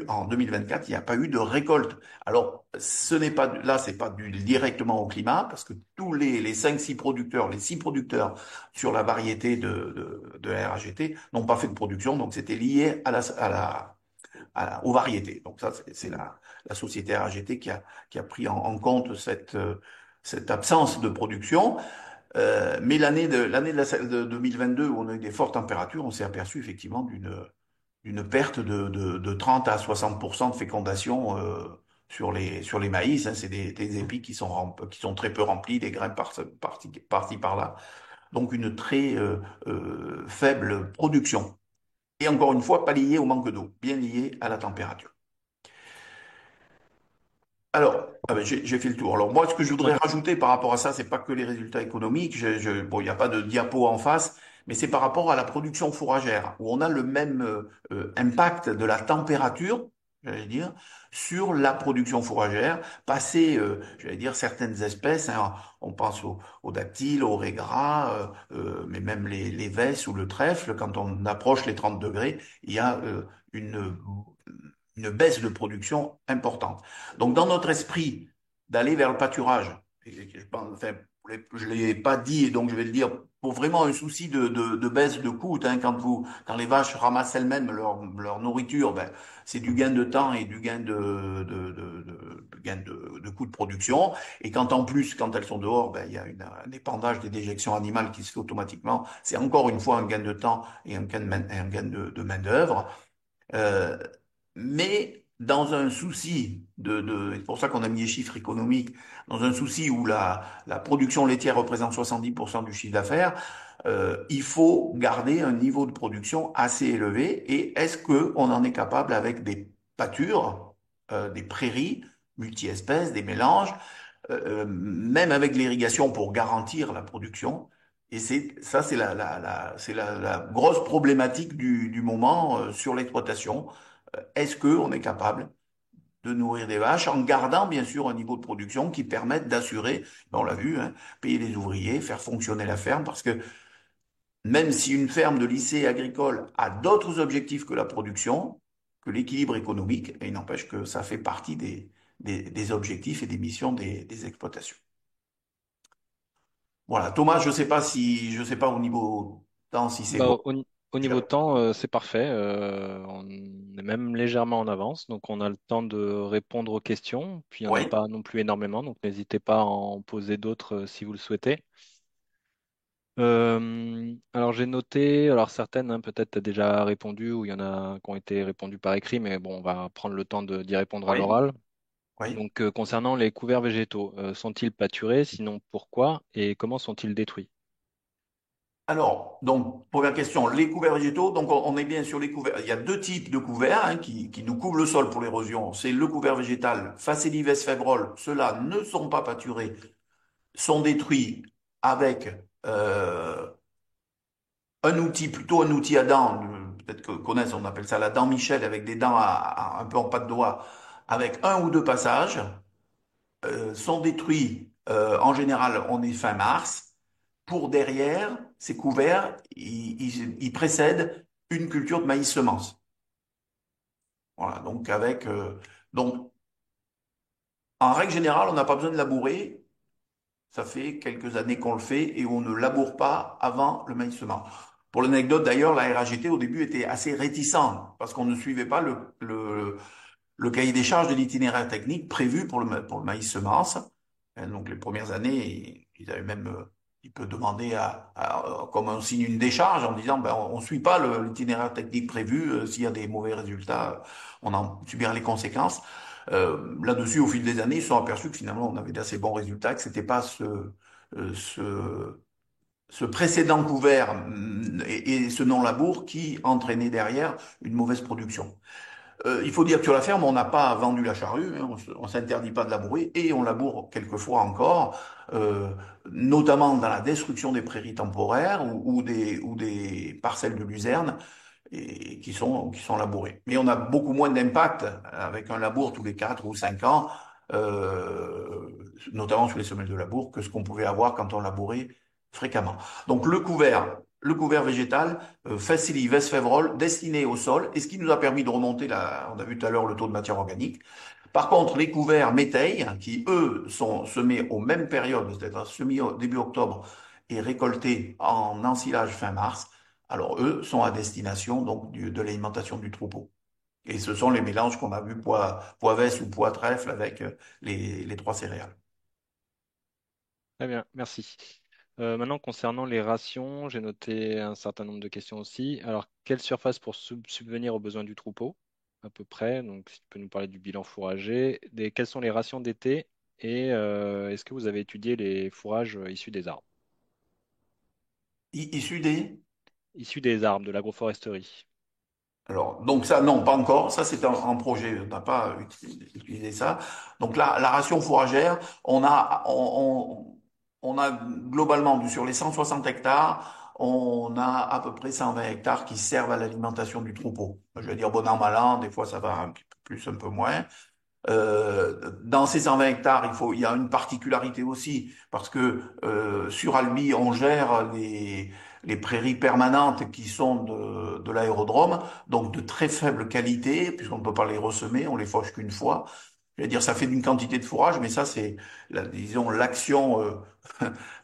en 2024, il n'y a pas eu de récolte. Alors, ce n'est pas, là, c'est pas dû directement au climat, parce que tous les 5-6 producteurs, les 6 producteurs sur la variété de la RAGT n'ont pas fait de production, donc c'était lié aux variétés. Donc ça, c'est la société RAGT qui a pris en compte cette absence de production. Mais l'année de 2022, où on a eu des fortes températures, on s'est aperçu effectivement d'une perte de 30 à 60% de fécondation sur les maïs. Hein. C'est des épis qui sont très peu remplis, des grains par-ci par-là. Donc une très faible production. Et encore une fois, pas lié au manque d'eau, bien lié à la température. Alors, ah ben, j'ai fait le tour. Alors moi, ce que je voudrais Ouais. rajouter par rapport à ça, c'est pas que les résultats économiques. Bon, il n'y a pas de diapo en face, mais c'est par rapport à la production fourragère, où on a le même impact de la température, j'allais dire, sur la production fourragère. Passer, j'allais dire, certaines espèces, hein, on pense aux dactyles, aux raies gras, mais même les vesses ou le trèfle, quand on approche les 30 degrés, il y a une une baisse de production importante. Donc, dans notre esprit, d'aller vers le pâturage, et je pense, enfin, je ne l'ai pas dit, et donc je vais le dire, pour vraiment un souci de baisse de coût, hein, quand les vaches ramassent elles-mêmes leur nourriture, ben, c'est du gain de temps et du gain de coût de production. Et quand en plus, quand elles sont dehors, ben, il y a un épandage des déjections animales qui se fait automatiquement, c'est encore une fois un gain de temps et un gain de main-d'œuvre. Euh, mais dans un souci c'est pour ça qu'on a mis les chiffres économiques, dans un souci où la production laitière représente 70% du chiffre d'affaires, il faut garder un niveau de production assez élevé. Et est-ce qu'on en est capable avec des pâtures, des prairies, multi-espèces, des mélanges, même avec l'irrigation pour garantir la production? Et c'est la grosse problématique du moment sur l'exploitation. Est-ce qu'on est capable de nourrir des vaches en gardant bien sûr un niveau de production qui permette d'assurer, ben, on l'a vu, hein, payer les ouvriers, faire fonctionner la ferme, parce que même si une ferme de lycée agricole a d'autres objectifs que la production, que l'équilibre économique, et il n'empêche que ça fait partie des objectifs et des missions des exploitations. Voilà, Thomas, je sais pas au niveau temps si c'est bon. Bah, au niveau temps, c'est parfait. On est même légèrement en avance, donc on a le temps de répondre aux questions. Puis il n'y en a Oui, pas non plus énormément, donc n'hésitez pas à en poser d'autres si vous le souhaitez. Alors j'ai noté, alors certaines, hein, peut-être tu as déjà répondu, ou il y en a qui ont été répondues par écrit, mais bon, on va prendre le temps d'y répondre à oui, l'oral. oui. Donc concernant les couverts végétaux, sont-ils pâturés? Sinon pourquoi? Et comment sont-ils détruits? Alors, donc, première question, les couverts végétaux, donc on est bien sur les couverts. Il y a deux types de couverts hein, qui nous couvrent le sol pour l'érosion. C'est le couvert végétal Facelives févrole. Ceux-là ne sont pas pâturés, sont détruits avec plutôt un outil à dents, peut-être que connaissent, on appelle ça la dent Michel, avec des dents un peu en pas de doigt, avec un ou deux passages, sont détruits, en général, on est fin mars. Pour derrière, ces couverts, ils précèdent une culture de maïs semence. Voilà, donc en règle générale, on n'a pas besoin de labourer. Ça fait quelques années qu'on le fait et on ne laboure pas avant le maïs semence. Pour l'anecdote d'ailleurs, la RAGT au début était assez réticent parce qu'on ne suivait pas le cahier des charges de l'itinéraire technique prévu pour le maïs semence. Donc les premières années, ils avaient même, il peut demander comme on signe une décharge en disant, ben, on ne suit pas l'itinéraire technique prévu, s'il y a des mauvais résultats, on en subira les conséquences. Là-dessus, au fil des années, ils se sont aperçus que finalement, on avait d'assez bons résultats, que c'était pas euh, ce, ce précédent couvert et ce non-labour qui entraînait derrière une mauvaise production. Il faut dire que sur la ferme, on n'a pas vendu la charrue, hein, on s'interdit pas de labourer et on laboure quelquefois encore, euh, notamment dans la destruction des prairies temporaires ou des parcelles de luzerne et qui sont labourées. Mais on a beaucoup moins d'impact avec un labour tous les 4 ou 5 ans, notamment sur les semelles de labour, que ce qu'on pouvait avoir quand on labourait fréquemment. Donc le couvert. le couvert végétal Facili Vespévrol destiné au sol et ce qui nous a permis de remonter, on a vu tout à l'heure le taux de matière organique. Par contre, les couverts méteilles, qui eux sont semés aux mêmes périodes, c'est-à-dire début octobre et récoltés en ensilage fin mars, alors eux sont à destination donc de l'alimentation du troupeau. Et ce sont les mélanges qu'on a vus poivès ou pois trèfle avec les trois céréales. Très bien, merci. Maintenant, concernant les rations, j'ai noté un certain nombre de questions aussi. Alors, quelle surface pour subvenir aux besoins du troupeau, à peu près? Donc, si tu peux nous parler du bilan fourrager, quelles sont les rations d'été et est-ce que vous avez étudié les fourrages issus des arbres? Issus des Issus des arbres, de l'agroforesterie. Alors, donc ça, non, pas encore. Ça, c'est un projet. On n'a pas utilisé ça. Donc là, la ration fourragère, on a globalement, sur les 160 hectares, on a à peu près 120 hectares qui servent à l'alimentation du troupeau. Je veux dire, bon an, mal an, des fois ça va un petit peu plus, un peu moins. Dans ces 120 hectares, il y a une particularité aussi, parce que sur Albi, on gère les prairies permanentes qui sont de l'aérodrome, donc de très faible qualité, puisqu'on ne peut pas les ressemer, on les fauche qu'une fois. Je veux dire, ça fait d'une quantité de fourrage, mais ça, c'est, disons, l'action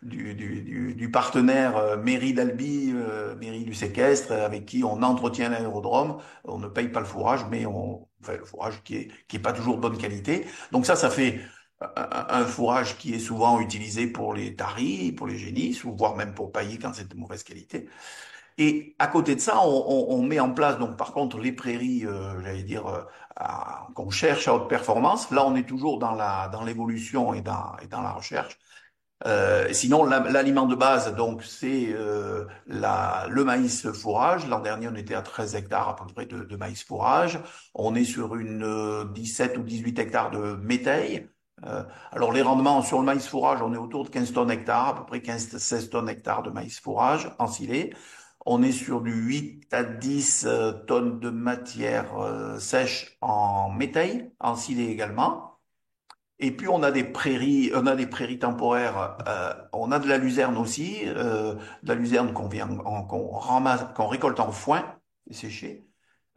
du partenaire mairie d'Albi, mairie du séquestre, avec qui on entretient l'aérodrome. On ne paye pas le fourrage, mais on fait le fourrage qui est pas toujours de bonne qualité. Donc ça fait un fourrage qui est souvent utilisé pour les taris, pour les génisses, ou voire même pour pailler quand c'est de mauvaise qualité. Et à côté de ça, on met en place, donc par contre, les prairies, j'allais dire, qu'on cherche à haute performance. Là, on est toujours dans l'évolution et dans la recherche. Sinon, l'aliment de base, donc, c'est le maïs fourrage. L'an dernier, on était à 13 hectares à peu près de maïs fourrage. On est sur une 17 ou 18 hectares de métail. Alors, les rendements sur le maïs fourrage, on est autour de 15 tonnes hectares, à peu près 15-16 tonnes hectares de maïs fourrage ensilé. On est sur du 8 à 10 tonnes de matière sèche en métail, ensilé également. Et puis on a des prairies temporaires, on a de la luzerne aussi, de la luzerne qu'on ramasse, qu'on récolte en foin, séché,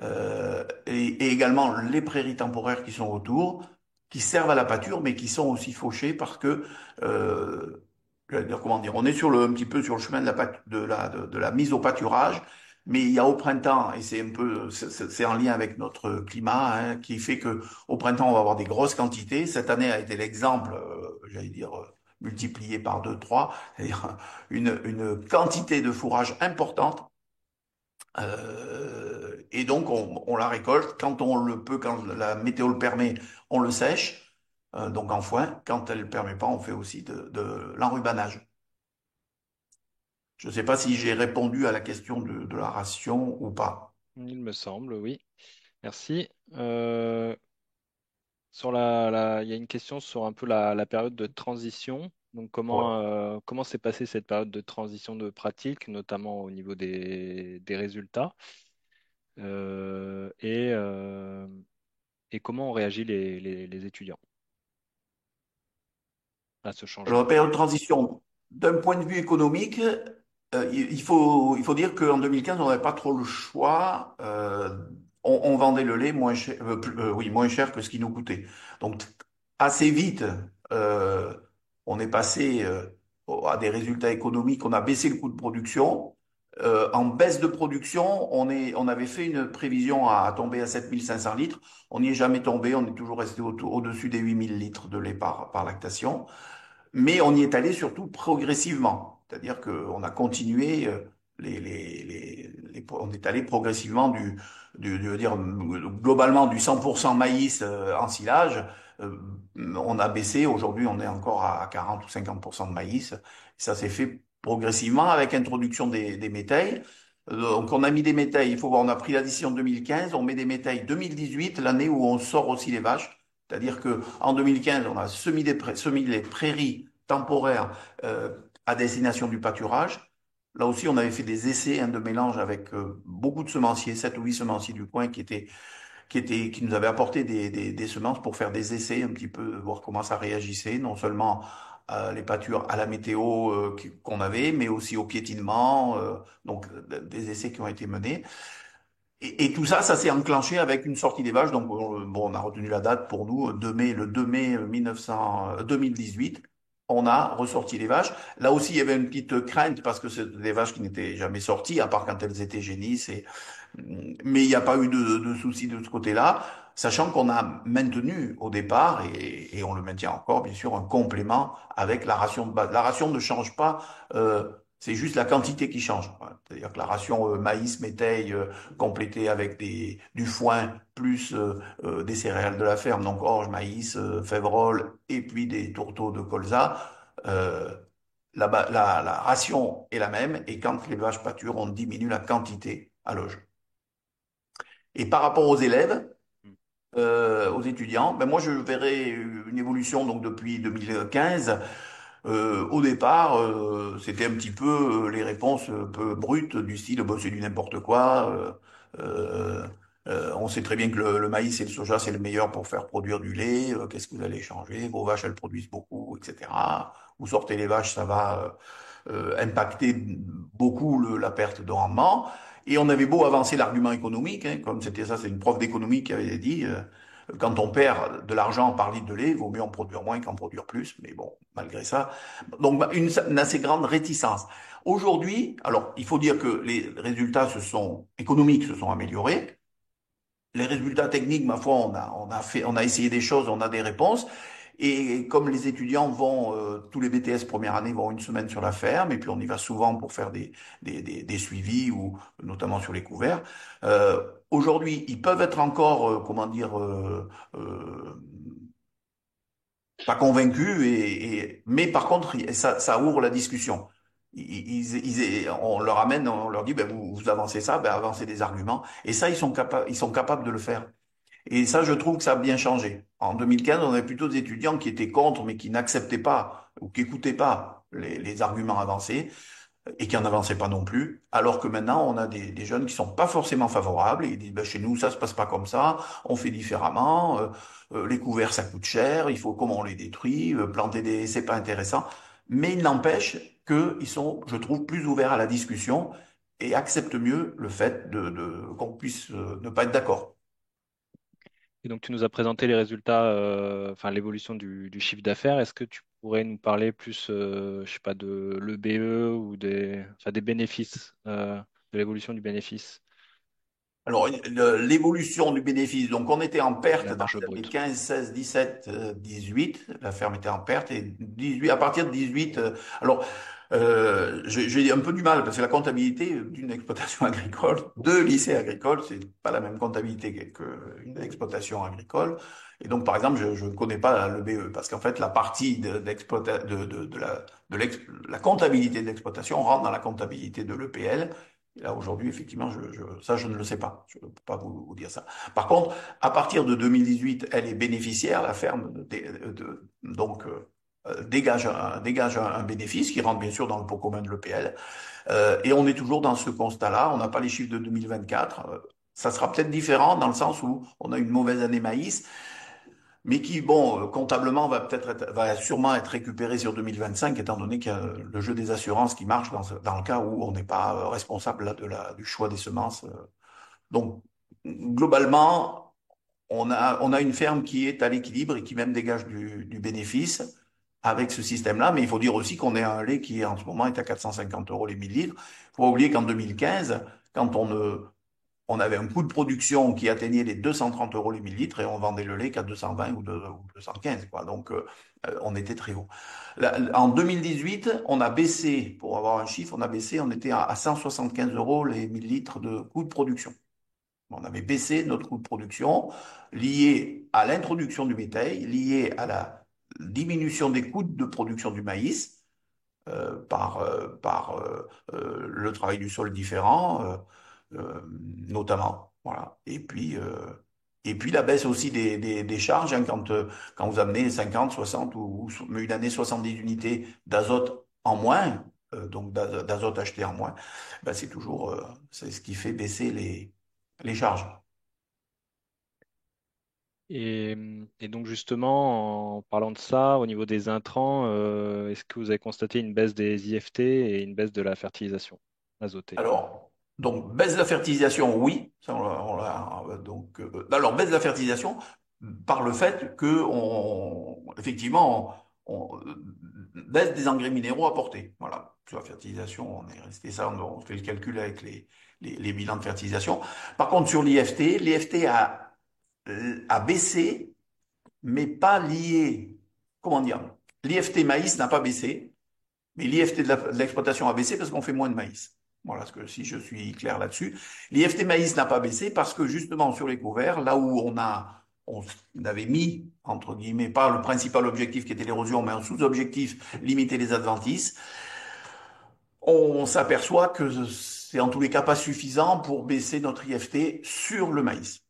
et également les prairies temporaires qui sont autour, qui servent à la pâture, mais qui sont aussi fauchées parce que, je vais dire, comment dire, on est un petit peu sur le chemin de la mise au pâturage, mais il y a au printemps, et c'est un peu, c'est en lien avec notre climat, hein, qui fait que au printemps, on va avoir des grosses quantités. Cette année a été l'exemple, j'allais dire, multiplié par deux, trois, c'est-à-dire une quantité de fourrage importante. Et donc, on la récolte quand on le peut, quand la météo le permet, on le sèche, donc en foin. Quand elle ne le permet pas, on fait aussi de l'enrubanage. Je ne sais pas si j'ai répondu à la question de la ration ou pas. Il me semble, oui. Merci. Il y a une question sur un peu la période de transition. Donc, Ouais. comment s'est passée cette période de transition de pratique, notamment au niveau des résultats, euh, et, euh, et comment ont réagi les étudiants à ce Alors, la changement? période de transition, d'un point de vue économique, il faut dire qu'en 2015, on n'avait pas trop le choix. On vendait le lait moins cher, oui, moins cher que ce qui nous coûtait. Donc, assez vite, euh, on est passé à des résultats économiques. On a baissé le coût de production. En baisse de production, on avait fait une prévision à tomber à 7500 litres. On n'y est jamais tombé. On est toujours resté au-dessus des 8000 litres de lait par lactation. Mais on y est allé surtout progressivement. C'est-à-dire qu'on a continué, on est allé progressivement je veux dire, globalement du 100% maïs en silage. euh, on a baissé, aujourd'hui on est encore à 40 ou 50% de maïs. Ça s'est fait progressivement avec l'introduction des métails. Donc on a mis des métails, il faut voir, on a pris la décision 2015, on met des métails 2018, l'année où on sort aussi les vaches. C'est-à-dire que en 2015, on a semé les prairies temporaires à destination du pâturage. Là aussi, on avait fait des essais hein, de mélange avec beaucoup de semenciers, 7 ou 8 semenciers du coin qui nous avaient apporté des semences pour faire des essais un petit peu, voir comment ça réagissait, non seulement les pâtures à la météo qu'on avait, mais aussi au piétinement, donc des essais qui ont été menés. Et tout ça, ça s'est enclenché avec une sortie des vaches. Donc, bon, on a retenu la date pour nous, 2 mai, le 2 mai 2018. On a ressorti les vaches. Là aussi, il y avait une petite crainte parce que c'est des vaches qui n'étaient jamais sorties, à part quand elles étaient génisses. Mais il n'y a pas eu de souci de ce côté-là, sachant qu'on a maintenu au départ, et on le maintient encore, bien sûr, un complément avec la ration de base. La ration ne change pas, c'est juste la quantité qui change. Voilà. C'est-à-dire que la ration maïs, métail, complétée avec du foin, plus des céréales de la ferme, donc orge, maïs, févrole, et puis des tourteaux de colza, euh, la ration est la même, et quand les vaches pâturent, on diminue la quantité à l'auge. Et par rapport aux élèves, aux étudiants, ben moi je verrais une évolution donc depuis 2015. Au départ, c'était un petit peu les réponses un peu brutes du style bah, c'est du n'importe quoi. Euh, on sait très bien que le maïs et le soja c'est le meilleur pour faire produire du lait. Qu'est-ce que vous allez changer? Vos vaches elles produisent beaucoup, etc. Vous sortez les vaches, ça va impacter beaucoup la perte de rendement. Et on avait beau avancer l'argument économique, hein, comme c'était ça, c'est une prof d'économie qui avait dit, quand on perd de l'argent par litre de lait, il vaut mieux en produire moins qu'en produire plus. Mais bon, malgré ça, donc bah, une assez grande réticence. Aujourd'hui, alors il faut dire que les résultats économiques se sont améliorés. Les résultats techniques, ma foi, on a essayé des choses, on a des réponses. Et comme les étudiants vont, tous les BTS première année vont une semaine sur la ferme, et puis on y va souvent pour faire des suivis, ou notamment sur les couverts. Aujourd'hui, ils peuvent être encore, comment dire, pas convaincus, mais par contre, ça ouvre la discussion. On leur amène, on leur dit, ben, vous avancez ça, ben, avancez des arguments. Et ça, ils sont capables de le faire. Et ça, je trouve que ça a bien changé. En 2015, on avait plutôt des étudiants qui étaient contre, mais qui n'acceptaient pas ou qui n'écoutaient pas les arguments avancés et qui en avançaient pas non plus. Alors que maintenant, on a des jeunes qui sont pas forcément favorables et ils disent, ben, chez nous, ça se passe pas comme ça, on fait différemment, les couverts, ça coûte cher, il faut comment on les détruit, c'est pas intéressant. Mais il n'empêche qu'ils sont, je trouve, plus ouverts à la discussion et acceptent mieux le fait qu'on puisse ne pas être d'accord. Et donc, tu nous as présenté les résultats, enfin l'évolution du chiffre d'affaires. Est-ce que tu pourrais nous parler plus, je sais pas, de l'EBE ou enfin, des bénéfices, de l'évolution du bénéfice, Alors, l'évolution du bénéfice, donc on était en de perte la dans marge les années brute? 15, 16, 17, 18, la ferme était en perte, et 18, à partir de 18, alors j'ai un peu du mal, parce que la comptabilité d'une exploitation agricole, de lycée agricole, c'est pas la même comptabilité qu'une exploitation agricole, et donc par exemple, je ne connais pas le BE, parce qu'en fait, la partie la comptabilité d'exploitation rentre dans la comptabilité de l'EPL. Et là, aujourd'hui, effectivement, ça, je ne le sais pas. Je ne peux pas vous dire ça. Par contre, à partir de 2018, elle est bénéficiaire, la ferme, donc dégage un bénéfice qui rentre bien sûr dans le pot commun de l'EPL. Et on est toujours dans ce constat-là. On n'a pas les chiffres de 2024. Ça sera peut-être différent dans le sens où on a une mauvaise année maïs, mais qui, bon, comptablement va sûrement être récupéré sur 2025, étant donné qu'il y a le jeu des assurances qui marche dans le cas où on n'est pas responsable là, du choix des semences. Donc, globalement, on a une ferme qui est à l'équilibre et qui même dégage du bénéfice avec ce système-là, mais il faut dire aussi qu'on est un lait qui en ce moment est à 450 euros les 1000 litres. Il faut pas oublier qu'en 2015, quand on avait un coût de production qui atteignait les 230 euros les 1000 litres et on vendait le lait qu'à 220 ou 215, quoi. Donc, on était très haut. Là, en 2018, on a baissé, pour avoir un chiffre, on était à 175 euros les 1000 litres de coût de production. On avait baissé notre coût de production lié à l'introduction du bétail, lié à la diminution des coûts de production du maïs par le travail du sol différent, notamment. Voilà. Et puis la baisse aussi des charges, hein, quand vous amenez 50, 60 ou une année 70 unités d'azote en moins, donc d'azote acheté en moins, ben c'est ce qui fait baisser les charges. Et donc justement, en parlant de ça, au niveau des intrants, est-ce que vous avez constaté une baisse des IFT et une baisse de la fertilisation azotée? Alors, donc, baisse de la fertilisation, oui. Ça, donc, alors, baisse de la fertilisation par le fait que, effectivement, baisse des engrais minéraux apportés. Voilà. Sur la fertilisation, on est resté ça, on fait le calcul avec les bilans de fertilisation. Par contre, sur l'IFT a baissé, mais pas lié. Comment dire? L'IFT maïs n'a pas baissé. Mais l'IFT de l'exploitation a baissé parce qu'on fait moins de maïs. Voilà, ce que si je suis clair là-dessus. L'IFT maïs n'a pas baissé parce que justement sur les couverts, là où on avait mis, entre guillemets, pas le principal objectif qui était l'érosion, mais un sous-objectif, limiter les adventices, on s'aperçoit que c'est en tous les cas pas suffisant pour baisser notre IFT sur le maïs.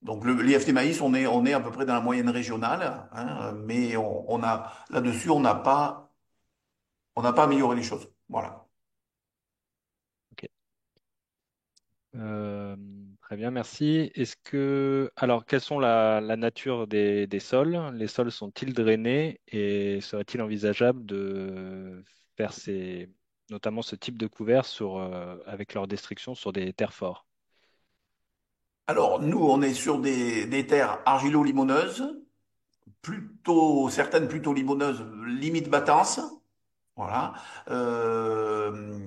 Donc l'IFT maïs, on est à peu près dans la moyenne régionale, hein, mais on a là-dessus, on n'a pas amélioré les choses. Voilà. Ok. Euh, Très bien, merci. Alors, quelles sont la nature des sols? Les sols sont-ils drainés et serait-il envisageable de faire notamment ce type de couvert avec leur destruction sur des terres fortes? Alors, nous, on est sur des terres argilo-limoneuses, certaines plutôt limoneuses, limite battance. Voilà. Euh,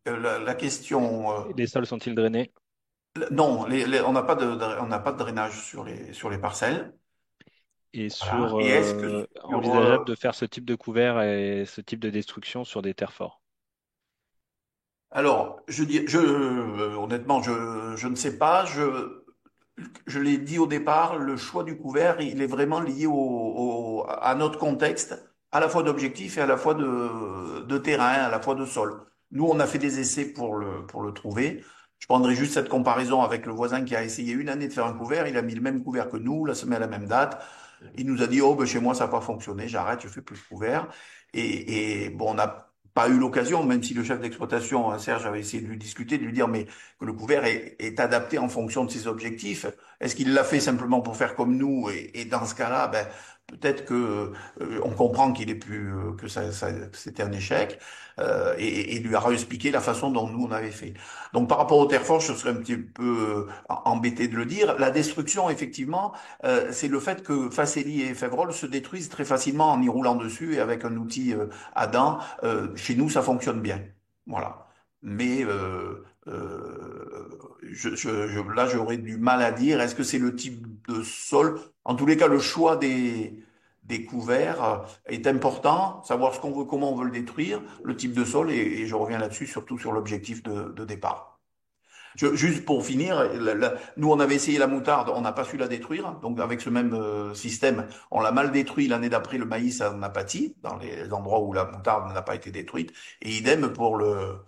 la question, Les sols sont-ils drainés? non, on n'a pas de drainage sur les parcelles. Et Voilà. Et est-ce que sur, envisageable de faire ce type de couvert et ce type de destruction sur des terres fortes? alors, honnêtement, je ne sais pas. Je l'ai dit au départ, le choix du couvert, il est vraiment lié à notre contexte, à la fois d'objectif et à la fois de terrain, à la fois de sol. Nous, on a fait des essais pour le trouver. Je prendrai juste cette comparaison avec le voisin qui a essayé une année de faire un couvert. Il a mis le même couvert que nous, la semaine à la même date. Il nous a dit, oh, ben, chez moi, ça n'a pas fonctionné, j'arrête, je fais plus de couvert. Et bon, on n'a pas eu l'occasion, même si le chef d'exploitation, Serge, avait essayé de lui discuter, de lui dire, mais que le couvert est adapté en fonction de ses objectifs. Est-ce qu'il l'a fait simplement pour faire comme nous? Et dans ce cas-là, ben, peut-être que on comprend qu'il est plus que que c'était un échec, et lui a expliqué la façon dont nous on avait fait. Donc par rapport aux terres fortes, je serais un petit peu embêté de le dire. La destruction, effectivement, c'est le fait que Facelli et Févrole se détruisent très facilement en y roulant dessus et avec un outil à dents. Chez nous, ça fonctionne bien. Voilà. Mais là, j'aurais du mal à dire. Est-ce que c'est le type de sol? En tous les cas, le choix des couverts est important. Savoir ce qu'on veut, comment on veut le détruire, le type de sol, et je reviens là-dessus, surtout sur l'objectif de départ. Juste pour finir, nous on avait essayé la moutarde, on n'a pas su la détruire. Donc avec ce même système, on l'a mal détruit. L'année d'après, le maïs en a pâti dans les endroits où la moutarde n'a pas été détruite. Et idem pour le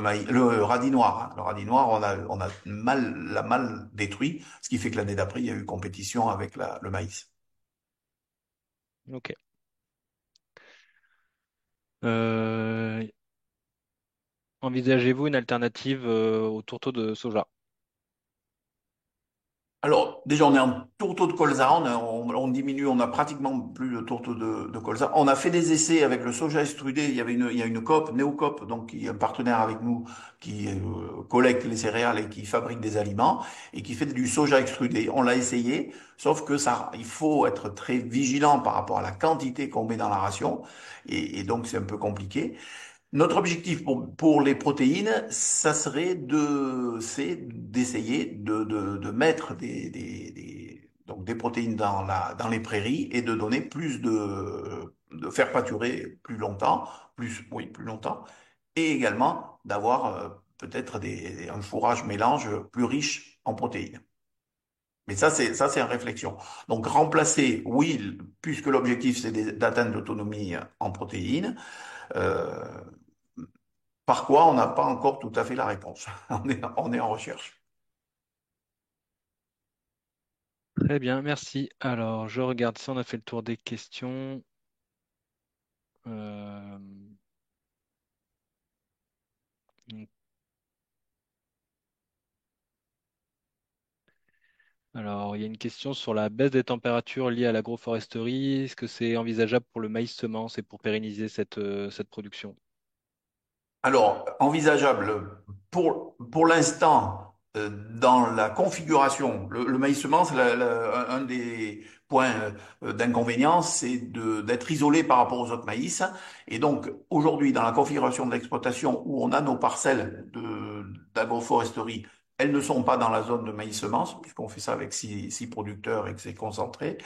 maïs, le radis noir. Hein. Le radis noir, l'a mal détruit, ce qui fait que l'année d'après, il y a eu compétition avec le maïs. Ok. Euh, Envisagez-vous une alternative au tourteau de soja? Alors, déjà, on est en tourteau de colza, on diminue, on n'a pratiquement plus de tourteau de colza. On a fait des essais avec le soja extrudé. Il y a une coop, Neocoop, donc qui est un partenaire avec nous, qui collecte les céréales et qui fabrique des aliments et qui fait du soja extrudé. On l'a essayé, sauf que ça, il faut être très vigilant par rapport à la quantité qu'on met dans la ration et donc c'est un peu compliqué. Notre objectif pour les protéines, c'est d'essayer de mettre donc des protéines dans les prairies et de donner de faire pâturer plus longtemps, oui, plus longtemps, et également d'avoir peut-être un fourrage mélange plus riche en protéines. Mais ça, c'est en réflexion. Donc, remplacer, oui, puisque l'objectif, c'est d'atteindre l'autonomie en protéines, euh, par quoi, on n'a pas encore tout à fait la réponse. On est en recherche. Très bien, merci. Alors, je regarde si on a fait le tour des questions. Euh, Alors, il y a une question sur la baisse des températures liée à l'agroforesterie. Est-ce que c'est envisageable pour le maïs semence et pour pérenniser cette production? Alors, envisageable pour l'instant, dans la configuration, le maïs semence, un des points d'inconvénient, c'est d'être isolé par rapport aux autres maïs. Et donc, aujourd'hui, dans la configuration de l'exploitation où on a nos parcelles d'agroforesterie, elles ne sont pas dans la zone de maïs semence, puisqu'on fait ça avec six producteurs et que c'est concentré.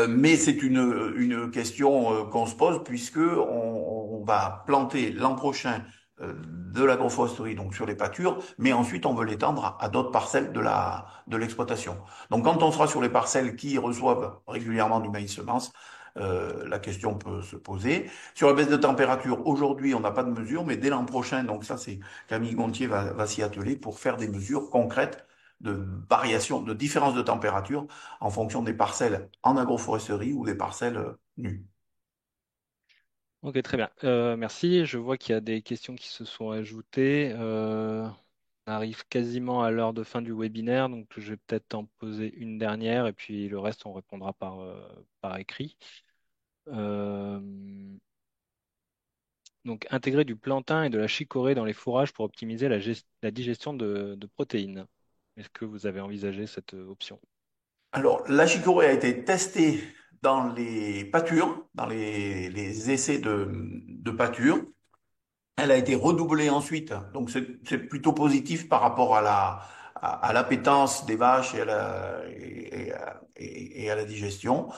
Mais c'est une question qu'on se pose puisque on va planter l'an prochain de l'agroforesterie donc sur les pâtures, mais ensuite on veut l'étendre à d'autres parcelles de l'exploitation. Donc quand on sera sur les parcelles qui reçoivent régulièrement du maïs semence, la question peut se poser. Sur la baisse de température, aujourd'hui on n'a pas de mesure, mais dès l'an prochain, donc ça c'est Camille Gontier va s'y atteler pour faire des mesures concrètes de variation, de différence de température en fonction des parcelles en agroforesterie ou des parcelles nues. Ok, très bien. Merci. Je vois qu'il y a des questions qui se sont ajoutées. On arrive quasiment à l'heure de fin du webinaire, donc je vais peut-être en poser une dernière et puis le reste, on répondra par écrit. Euh, donc, intégrer du plantain et de la chicorée dans les fourrages pour optimiser la digestion de protéines. Est-ce que vous avez envisagé cette option? Alors, la chicorée a été testée dans les pâtures, dans les essais de pâture. Elle a été redoublée ensuite, donc c'est plutôt positif par rapport à l'appétence des vaches et à la digestion.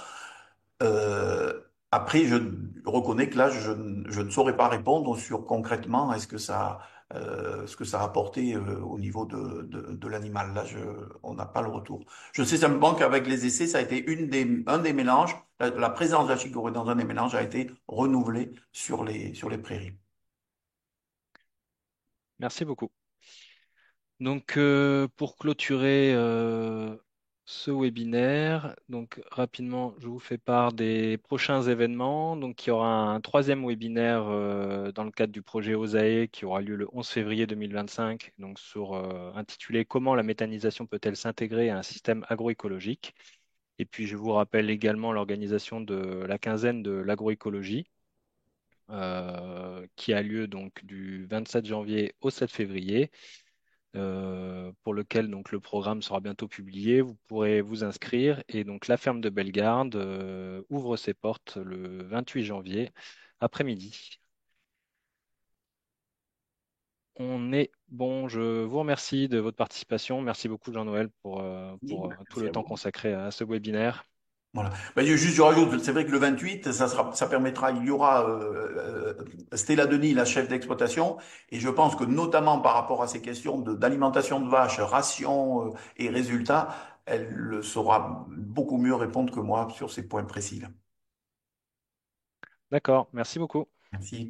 Après, je reconnais que là, je ne saurais pas répondre sur concrètement ce que ça a apporté au niveau de l'animal. Là, on n'a pas le retour. Je sais simplement qu'avec les essais, ça a été un des mélanges. La présence de la chicorée dans un des mélanges a été renouvelée sur les prairies. Merci beaucoup. Donc, pour clôturer ce webinaire, donc rapidement, je vous fais part des prochains événements. Donc, il y aura un troisième webinaire dans le cadre du projet OSAE qui aura lieu le 11 février 2025, donc intitulé Comment la méthanisation peut-elle s'intégrer à un système agroécologique? Et puis, je vous rappelle également l'organisation de la quinzaine de l'agroécologie qui a lieu donc du 27 janvier au 7 février pour lequel donc le programme sera bientôt publié. Vous pourrez vous inscrire et donc la ferme de Bellegarde ouvre ses portes le 28 janvier après-midi. On est bon. Je vous remercie de votre participation. Merci beaucoup Jean-Noël Oui, pour tout merci le à temps vous. consacré à ce webinaire. Voilà. Ben, je rajoute, c'est vrai que le 28, ça permettra, il y aura Stella Denis, la chef d'exploitation, et je pense que notamment par rapport à ces questions d'alimentation de vaches, ration et résultats, elle saura beaucoup mieux répondre que moi sur ces points précis là. D'accord, merci beaucoup. Merci.